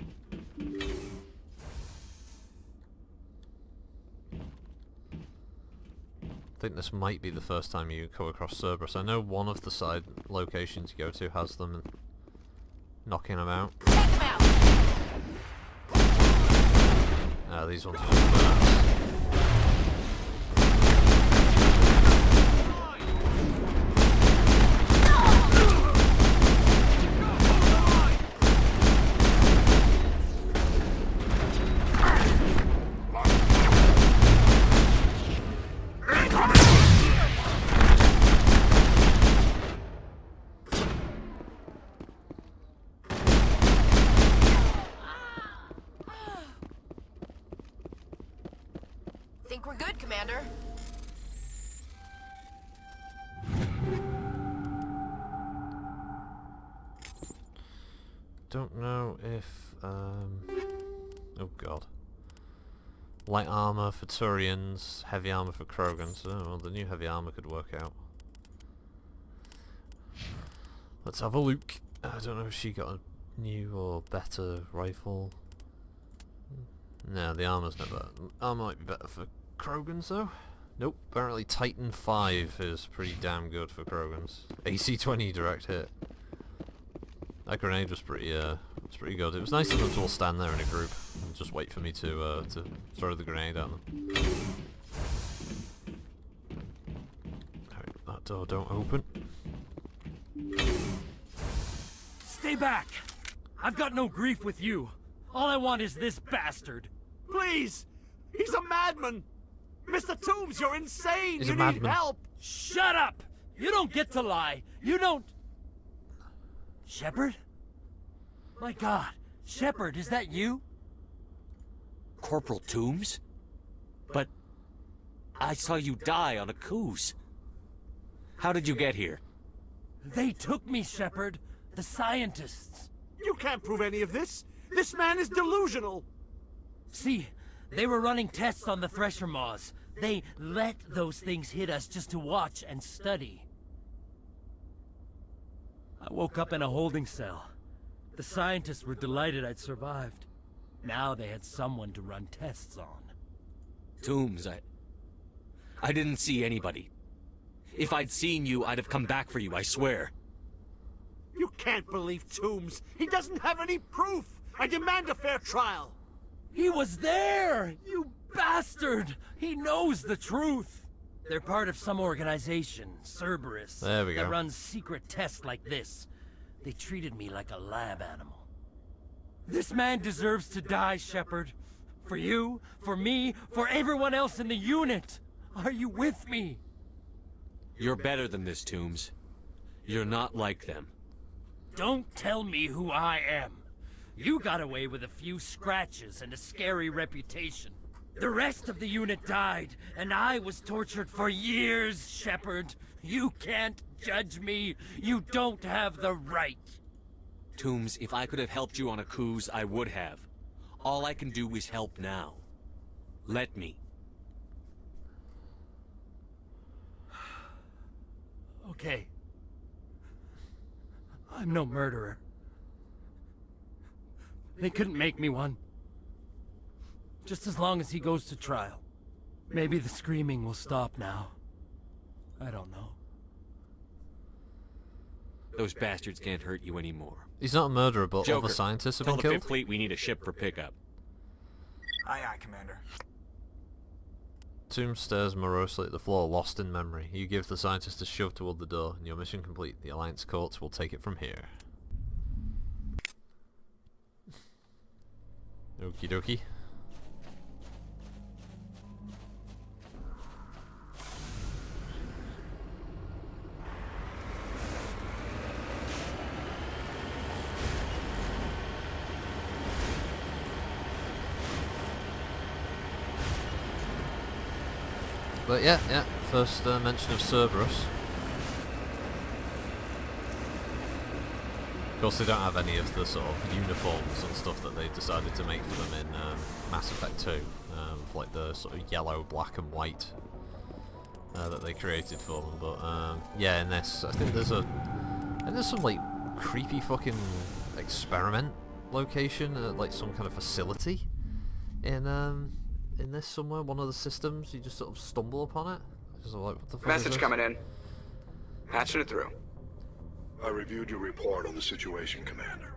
I think this might be the first time you come across Cerberus. I know one of the side locations you go to has them knocking them out. Take them out. These ones are just bats. Think we're good, Commander. Don't know if oh god. Light armor for Turians, heavy armor for Krogans. Oh, well, the new heavy armor could work out. Let's have a look. I don't know if she got a new or better rifle. No, the armor's not bad. Armor might be better for Krogans though. Nope, apparently Titan 5 is pretty damn good for Krogans. AC-20 direct hit. That grenade was pretty good. It was nice of them to all stand there in a group and just wait for me to throw the grenade at them. Alright, that door don't open. Stay back! I've got no grief with you. All I want is this bastard. Please! He's a madman! Mr. Toombs, you're insane! He's you a need madman. help! Shut up! You don't get to lie. You don't... Shepard? My God. Shepard, is that you? Corporal Toombs? But I saw you die on a Coos. How did you get here? They took me, Shepard. The scientists. You can't prove any of this! This man is delusional! See, they were running tests on the Thresher Maws. They let those things hit us just to watch and study. I woke up in a holding cell. The scientists were delighted I'd survived. Now they had someone to run tests on. Toombs, I didn't see anybody. If I'd seen you, I'd have come back for you, I swear. You can't believe Toombs! He doesn't have any proof! I demand a fair trial! He was there! You bastard! He knows the truth! They're part of some organization, Cerberus, there we go, that runs secret tests like this. They treated me like a lab animal. This man deserves to die, Shepard. For you, for me, for everyone else in the unit. Are you with me? You're better than this, Toombs. You're not like them. Don't tell me who I am. You got away with a few scratches and a scary reputation. The rest of the unit died, and I was tortured for years, Shepard. You can't judge me. You don't have the right. Toombs, if I could have helped you on a Coos, I would have. All I can do is help now. Let me. Okay. I'm no murderer. They couldn't make me one. Just as long as he goes to trial. Maybe the screaming will stop now. I don't know. Those bastards can't hurt you anymore. He's not a murderer, but Joker, all the scientists have tell been the killed. Fifth Fleet we need a ship for pickup. Aye, aye, Commander. Toombs stares morosely at the floor, lost in memory. You give the scientist a shove toward the door, and your mission complete. The Alliance courts will take it from here. Okie dokie. But yeah, first mention of Cerberus. Of course they don't have any of the sort of uniforms and stuff that they decided to make for them in Mass Effect 2. Like the sort of yellow, black and white that they created for them. But yeah, in this, I think there's some like creepy fucking experiment location, like some kind of facility in this somewhere. One of the systems, you just sort of stumble upon it. Just like, what the fuck is Message this? coming in. Patching it through. I reviewed your report on the situation, Commander.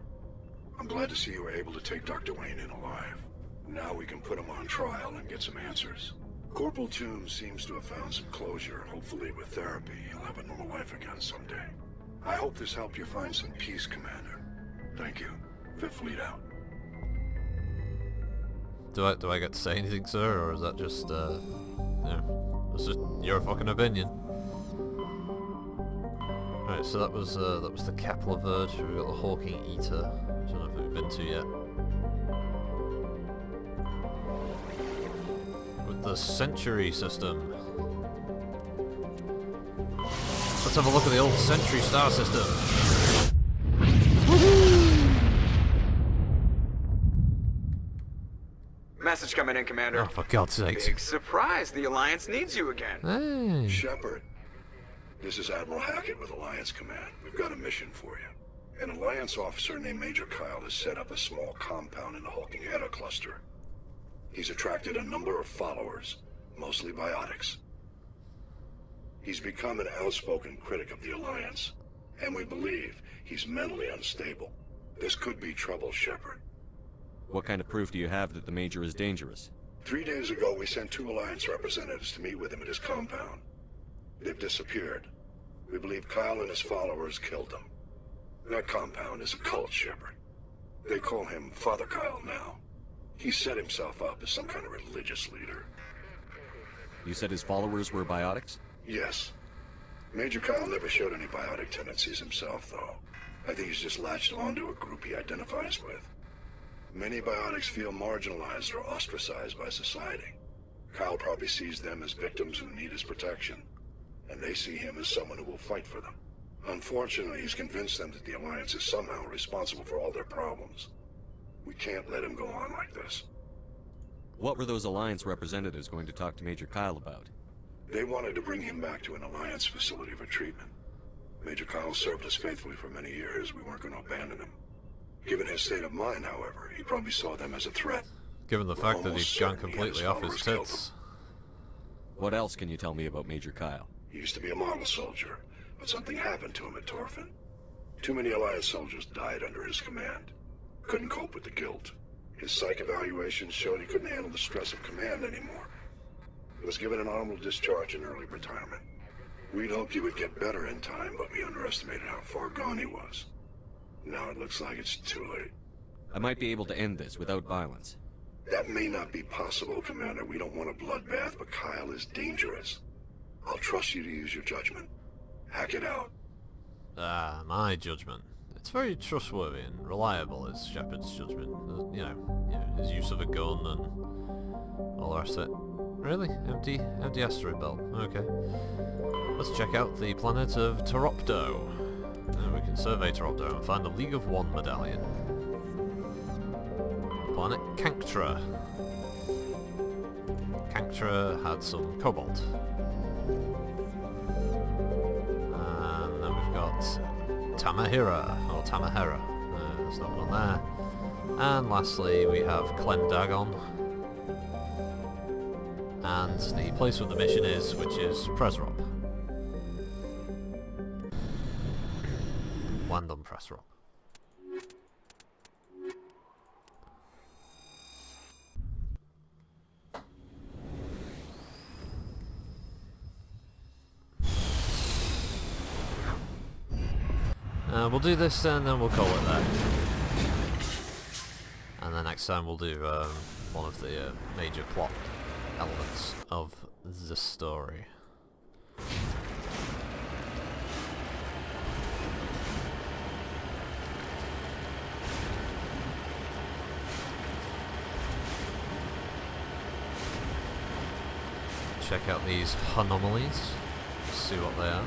I'm glad to see you were able to take Dr. Wayne in alive. Now we can put him on trial and get some answers. Corporal Toombs seems to have found some closure, and hopefully with therapy, he'll have a normal life again someday. I hope this helped you find some peace, Commander. Thank you. Fifth Fleet out. Do I get to say anything, sir, or is that just it's just your fucking opinion? Right, so that was the Kepler Verge. We've got the Hawking Eater. I don't know if we've been to yet. With the Century system. Let's have a look at the old Century star system. Message coming in, Commander. Oh, for God's sakes. Big surprise. The Alliance needs you again. Hey. Shepard, this is Admiral Hackett with Alliance Command. We've got a mission for you. An Alliance officer named Major Kyle has set up a small compound in the Hawking Eta cluster. He's attracted a number of followers, mostly biotics. He's become an outspoken critic of the Alliance, and we believe he's mentally unstable. This could be trouble, Shepard. What kind of proof do you have that the Major is dangerous? 3 days ago, we sent 2 Alliance representatives to meet with him at his compound. They've disappeared. We believe Kyle and his followers killed them. That compound is a cult, Shepard. They call him Father Kyle now. He set himself up as some kind of religious leader. You said his followers were biotics? Yes. Major Kyle never showed any biotic tendencies himself, though. I think he's just latched onto a group he identifies with. Many biotics feel marginalized or ostracized by society. Kyle probably sees them as victims who need his protection, and they see him as someone who will fight for them. Unfortunately, he's convinced them that the Alliance is somehow responsible for all their problems. We can't let him go on like this. What were those Alliance representatives going to talk to Major Kyle about? They wanted to bring him back to an Alliance facility for treatment. Major Kyle served us faithfully for many years. We weren't going to abandon him. Given his state of mind, however, he probably saw them as a threat. Given the fact that he's gone completely off his tits. What else can you tell me about Major Kyle? He used to be a model soldier, but something happened to him at Torfin. Too many Alliance soldiers died under his command. Couldn't cope with the guilt. His psych evaluations showed he couldn't handle the stress of command anymore. He was given an honorable discharge in early retirement. We'd hoped he would get better in time, but we underestimated how far gone he was. Now it looks like it's too late. I might be able to end this without violence. That may not be possible, Commander. We don't want a bloodbath, but Kyle is dangerous. I'll trust you to use your judgment. Hack it out. Ah, my judgment. It's very trustworthy and reliable, is Shepard's judgment. You know, his use of a gun and all the rest of it. Really? Empty asteroid belt. Okay. Let's check out the planet of Teropto. We can survey Teropto and find the League of One medallion. Planet Canctra. Canctra had some cobalt. And then we've got Tamahera, or Tamahera. There's nothing on there. And lastly we have Clendagon. And the place where the mission is, which is Presrop. Land on Presrop. We'll do this and then we'll call it there. And then next time we'll do one of the major plot elements of the story. Check out these anomalies, see what they are.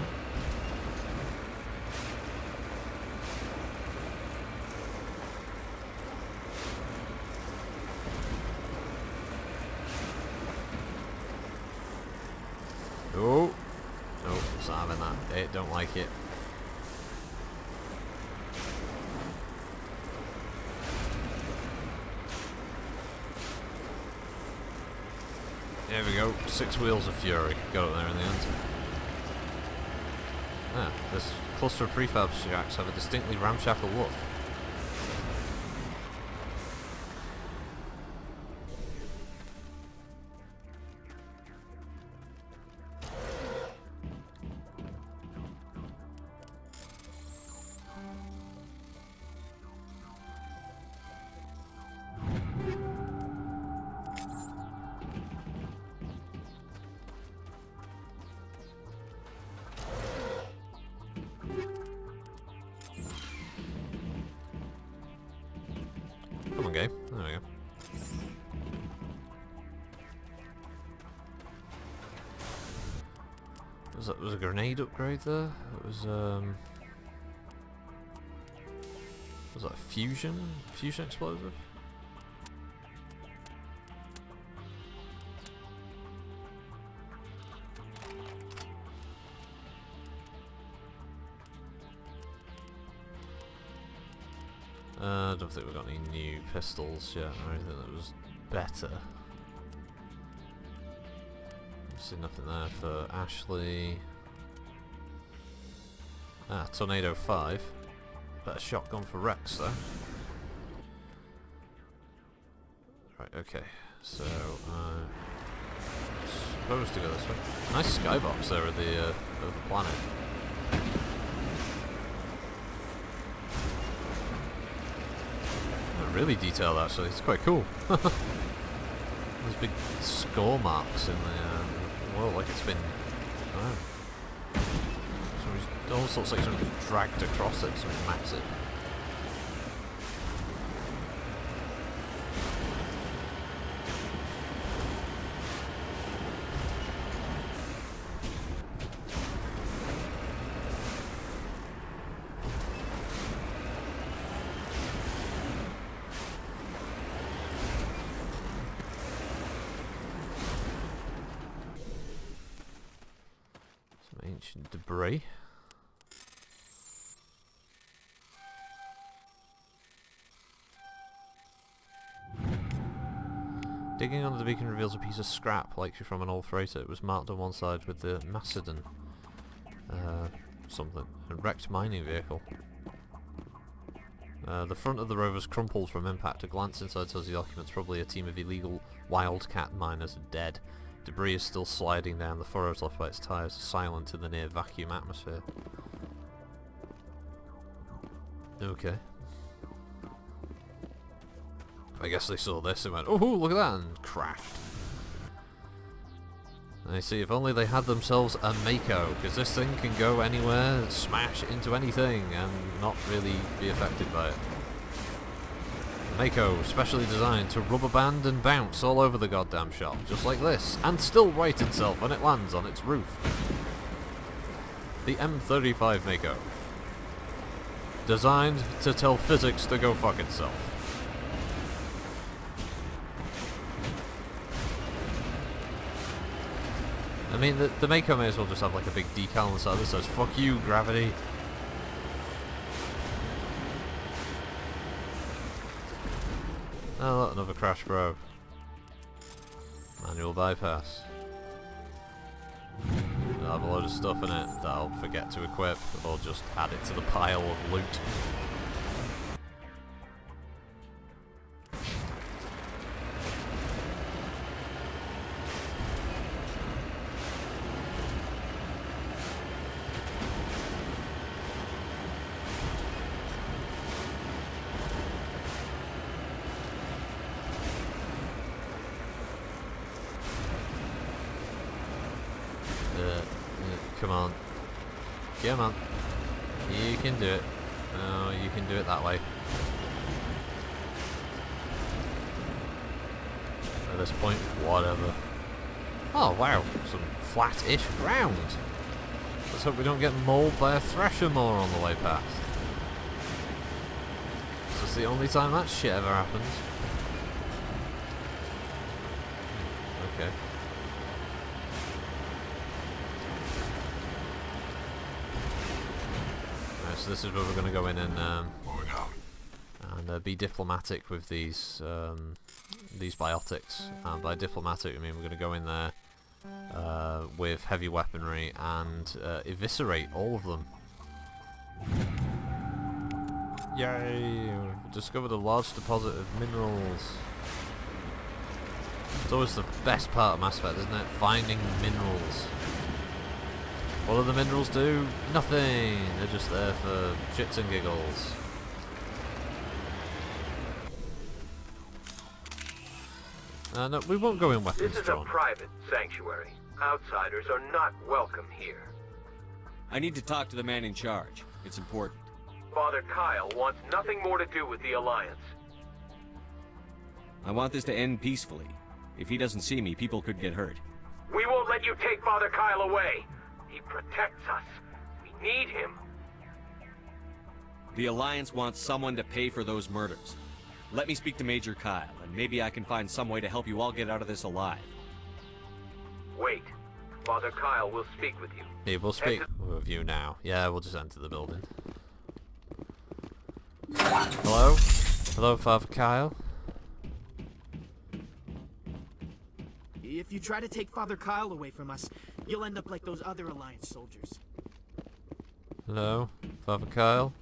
Oh, nope, it's not having that. They don't like it. There we go. 6 Wheels of Fury. Got it there in the end. Ah, this cluster of prefab shacks have a distinctly ramshackle look. Come on, game. There we go. Was a grenade upgrade there? It was that a fusion explosive? I don't think we've got any new pistols yet or anything that was better. See nothing there for Ashley. Ah, Tornado 5. Better shotgun for Rex though. Right, okay. So supposed to go this way. Nice skybox there of the planet. Really detailed actually, it's quite cool. There's big score marks in the world, like it's been, I don't know, it almost looks like something dragged across it, something massive. Ancient debris. Digging under the beacon reveals a piece of scrap, likely from an old freighter. It was marked on one side with the Macedon something. A wrecked mining vehicle. The front of the rover's crumpled from impact. A glance inside tells the occupants probably a team of illegal wildcat miners are dead. Debris is still sliding down, the furrows left by its tyres are silent in the near vacuum atmosphere. Okay. I guess they saw this and went, oh look at that, and crashed. And you see, if only they had themselves a Mako, because this thing can go anywhere, smash into anything, and not really be affected by it. Mako, specially designed to rubber band and bounce all over the goddamn shop, just like this, and still right itself when it lands on its roof. The M35 Mako. Designed to tell physics to go fuck itself. I mean, the Mako may as well just have like a big decal on the side that says, fuck you, gravity. Oh, look, another crash probe. Manual bypass. I'll have a load of stuff in it that I'll forget to equip, or just add it to the pile of loot. Come on. Come on. You can do it. No, you can do it that way. At this point, whatever. Oh wow, some flat-ish ground. Let's hope we don't get mauled by a thresher more on the way past. This is the only time that shit ever happens. Okay. So this is where we're going to go in and be diplomatic with these these biotics. And by diplomatic, I mean we're going to go in there with heavy weaponry and eviscerate all of them. Yay! We've discovered a large deposit of minerals. It's always the best part of Mass Effect, isn't it? Finding minerals. What do the minerals do? Nothing! They're just there for shits and giggles. No, we won't go in weapons This is drawn. a private sanctuary. Outsiders are not welcome here. I need to talk to the man in charge. It's important. Father Kyle wants nothing more to do with the Alliance. I want this to end peacefully. If he doesn't see me, people could get hurt. We won't let you take Father Kyle away. He protects us. We need him. The Alliance wants someone to pay for those murders. Let me speak to Major Kyle, and maybe I can find some way to help you all get out of this alive. Wait. Father Kyle will speak with you. Yeah, we'll speak with you now. Yeah, we'll just enter the building. Hello? Hello, Father Kyle? If you try to take Father Kyle away from us, you'll end up like those other Alliance soldiers. Hello, Father Kyle?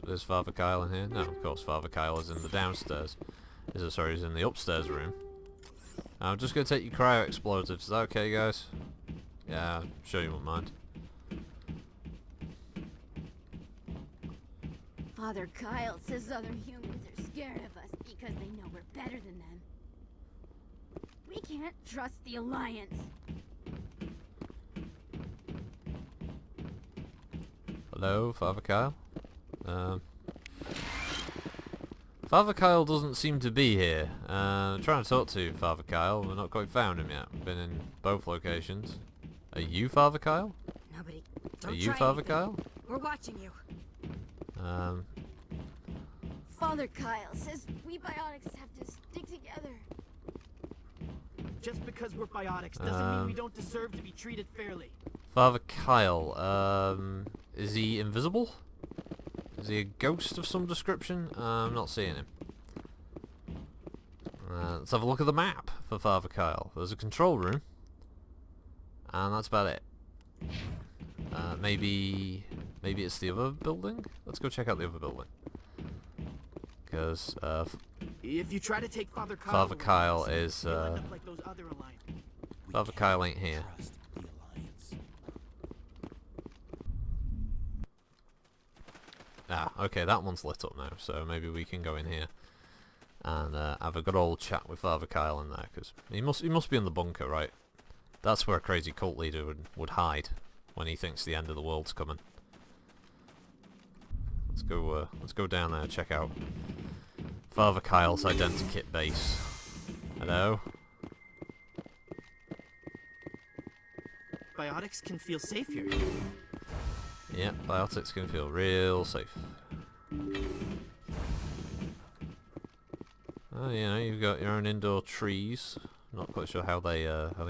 Is Father Kyle in here? No, of course Father Kyle is in the downstairs. Sorry, he's in the upstairs room. I'm just going to take your cryo explosives. Is that okay, guys? Yeah, I'm sure you won't mind. Father Kyle says other humans are scared of us because they know we're better than them. We can't trust the Alliance. Hello, Father Kyle? Father Kyle doesn't seem to be here. I'm trying to talk to Father Kyle. We've not quite found him yet. We've been in both locations. Are you Father Kyle? Nobody. Are you Father Kyle? We're watching you. Father Kyle says we biotics have to stick together. Just because we're biotics doesn't mean we don't deserve to be treated fairly. Father Kyle, is he invisible? Is he a ghost of some description? I'm not seeing him. Let's have a look at the map for Father Kyle. There's a control room. And that's about it. Maybe it's the other building? Let's go check out the other building. Because, if you try to take Father Kyle is, you'll end up like those other Alliance. Father Kyle ain't here. Ah, okay, that one's lit up now, so maybe we can go in here and have a good old chat with Father Kyle in there, because he must be in the bunker, right? That's where a crazy cult leader would hide when he thinks the end of the world's coming. Let's go down there and check out Father Kyle's identikit base. Hello? Biotics can feel safe here. Yeah, biotics can feel real safe. Oh, you know, you've got your own indoor trees. Not quite sure how they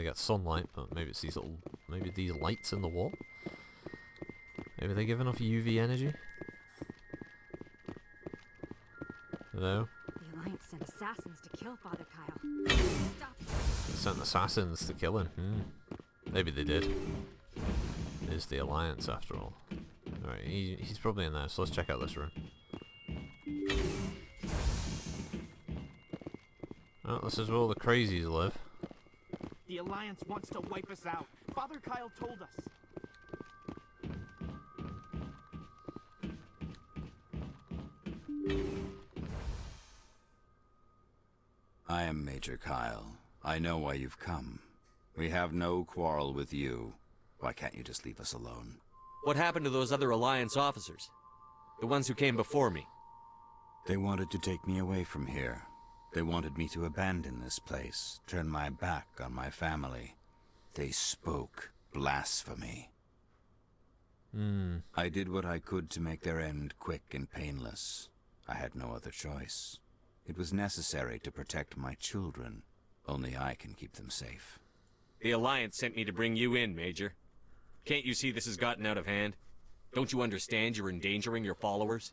get sunlight, but maybe it's these lights in the wall. Maybe they give enough UV energy. Hello? The Alliance sent assassins to kill Father Kyle. Stop. They sent assassins to kill him. Maybe they did. It is the Alliance after all. Alright, he's probably in there, so let's check out this room. Oh, this is where all the crazies live. The Alliance wants to wipe us out. Father Kyle told us. I am Major Kyle. I know why you've come. We have no quarrel with you. Why can't you just leave us alone? What happened to those other Alliance officers? The ones who came before me? They wanted to take me away from here. They wanted me to abandon this place, turn my back on my family. They spoke blasphemy. I did what I could to make their end quick and painless. I had no other choice. It was necessary to protect my children. Only I can keep them safe. The Alliance sent me to bring you in, Major. Can't you see this has gotten out of hand? Don't you understand you're endangering your followers?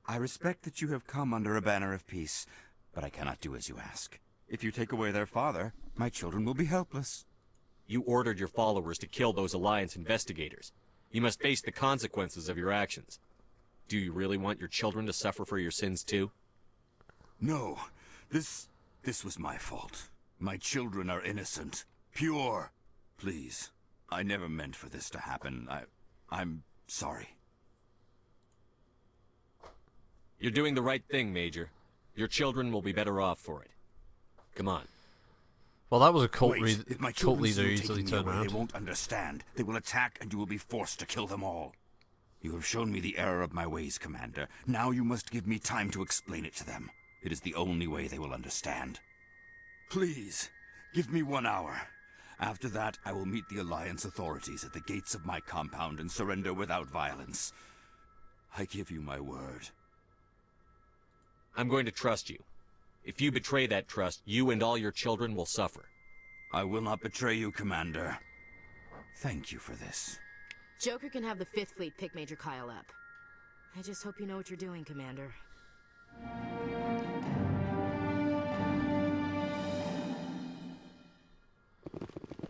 I respect that you have come under a banner of peace, but I cannot do as you ask. If you take away their father, my children will be helpless. You ordered your followers to kill those Alliance investigators. You must face the consequences of your actions. Do you really want your children to suffer for your sins too? No. This was my fault. My children are innocent. Pure. Please. I never meant for this to happen. I'm sorry. You're doing the right thing, Major. Your children will be better off for it. Come on. Well, that was a cult, Wait, if my cult children leader see you easily taking me turned away, around. They won't understand. They will attack and you will be forced to kill them all. You have shown me the error of my ways, Commander. Now you must give me time to explain it to them. It is the only way they will understand. Please, give me 1 hour. After that, I will meet the Alliance authorities at the gates of my compound and surrender without violence. I give you my word. I'm going to trust you. If you betray that trust, you and all your children will suffer. I will not betray you, Commander. Thank you for this. Joker can have the 5th Fleet pick Major Kyle up. I just hope you know what you're doing, Commander.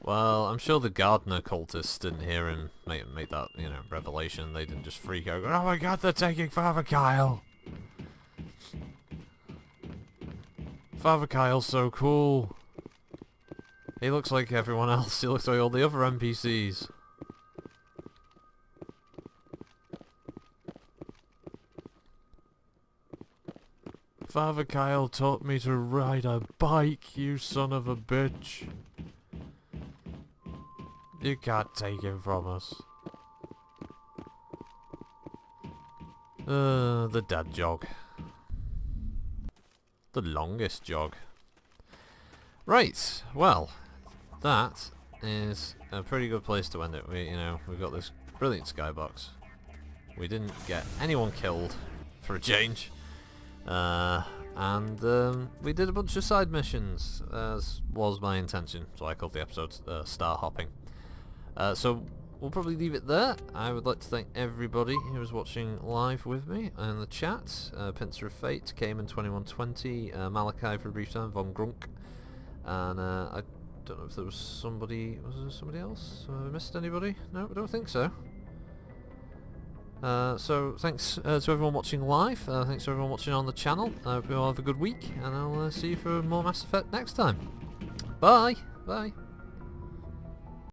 Well, I'm sure the Gardener cultists didn't hear him make that, revelation. They didn't just freak out, oh my god, they're taking Father Kyle! Father Kyle's so cool. He looks like everyone else. He looks like all the other NPCs. Father Kyle taught me to ride a bike, you son of a bitch. You can't take him from us. The dad jog. The longest jog. Right, well, that is a pretty good place to end it. We've got this brilliant skybox. We didn't get anyone killed, for a change. And we did a bunch of side missions, as was my intention, so I called the episode Star Hopping. So we'll probably leave it there. I would like to thank everybody who was watching live with me in the chat. Pincer of Fate, Cayman2120, Malachi for a brief time, Von Grunk, and I don't know if there was somebody else? Have I missed anybody? No, I don't think so. So thanks to everyone watching live, thanks to everyone watching on the channel. I hope you all have a good week, and I'll see you for more Mass Effect next time. Bye! Bye!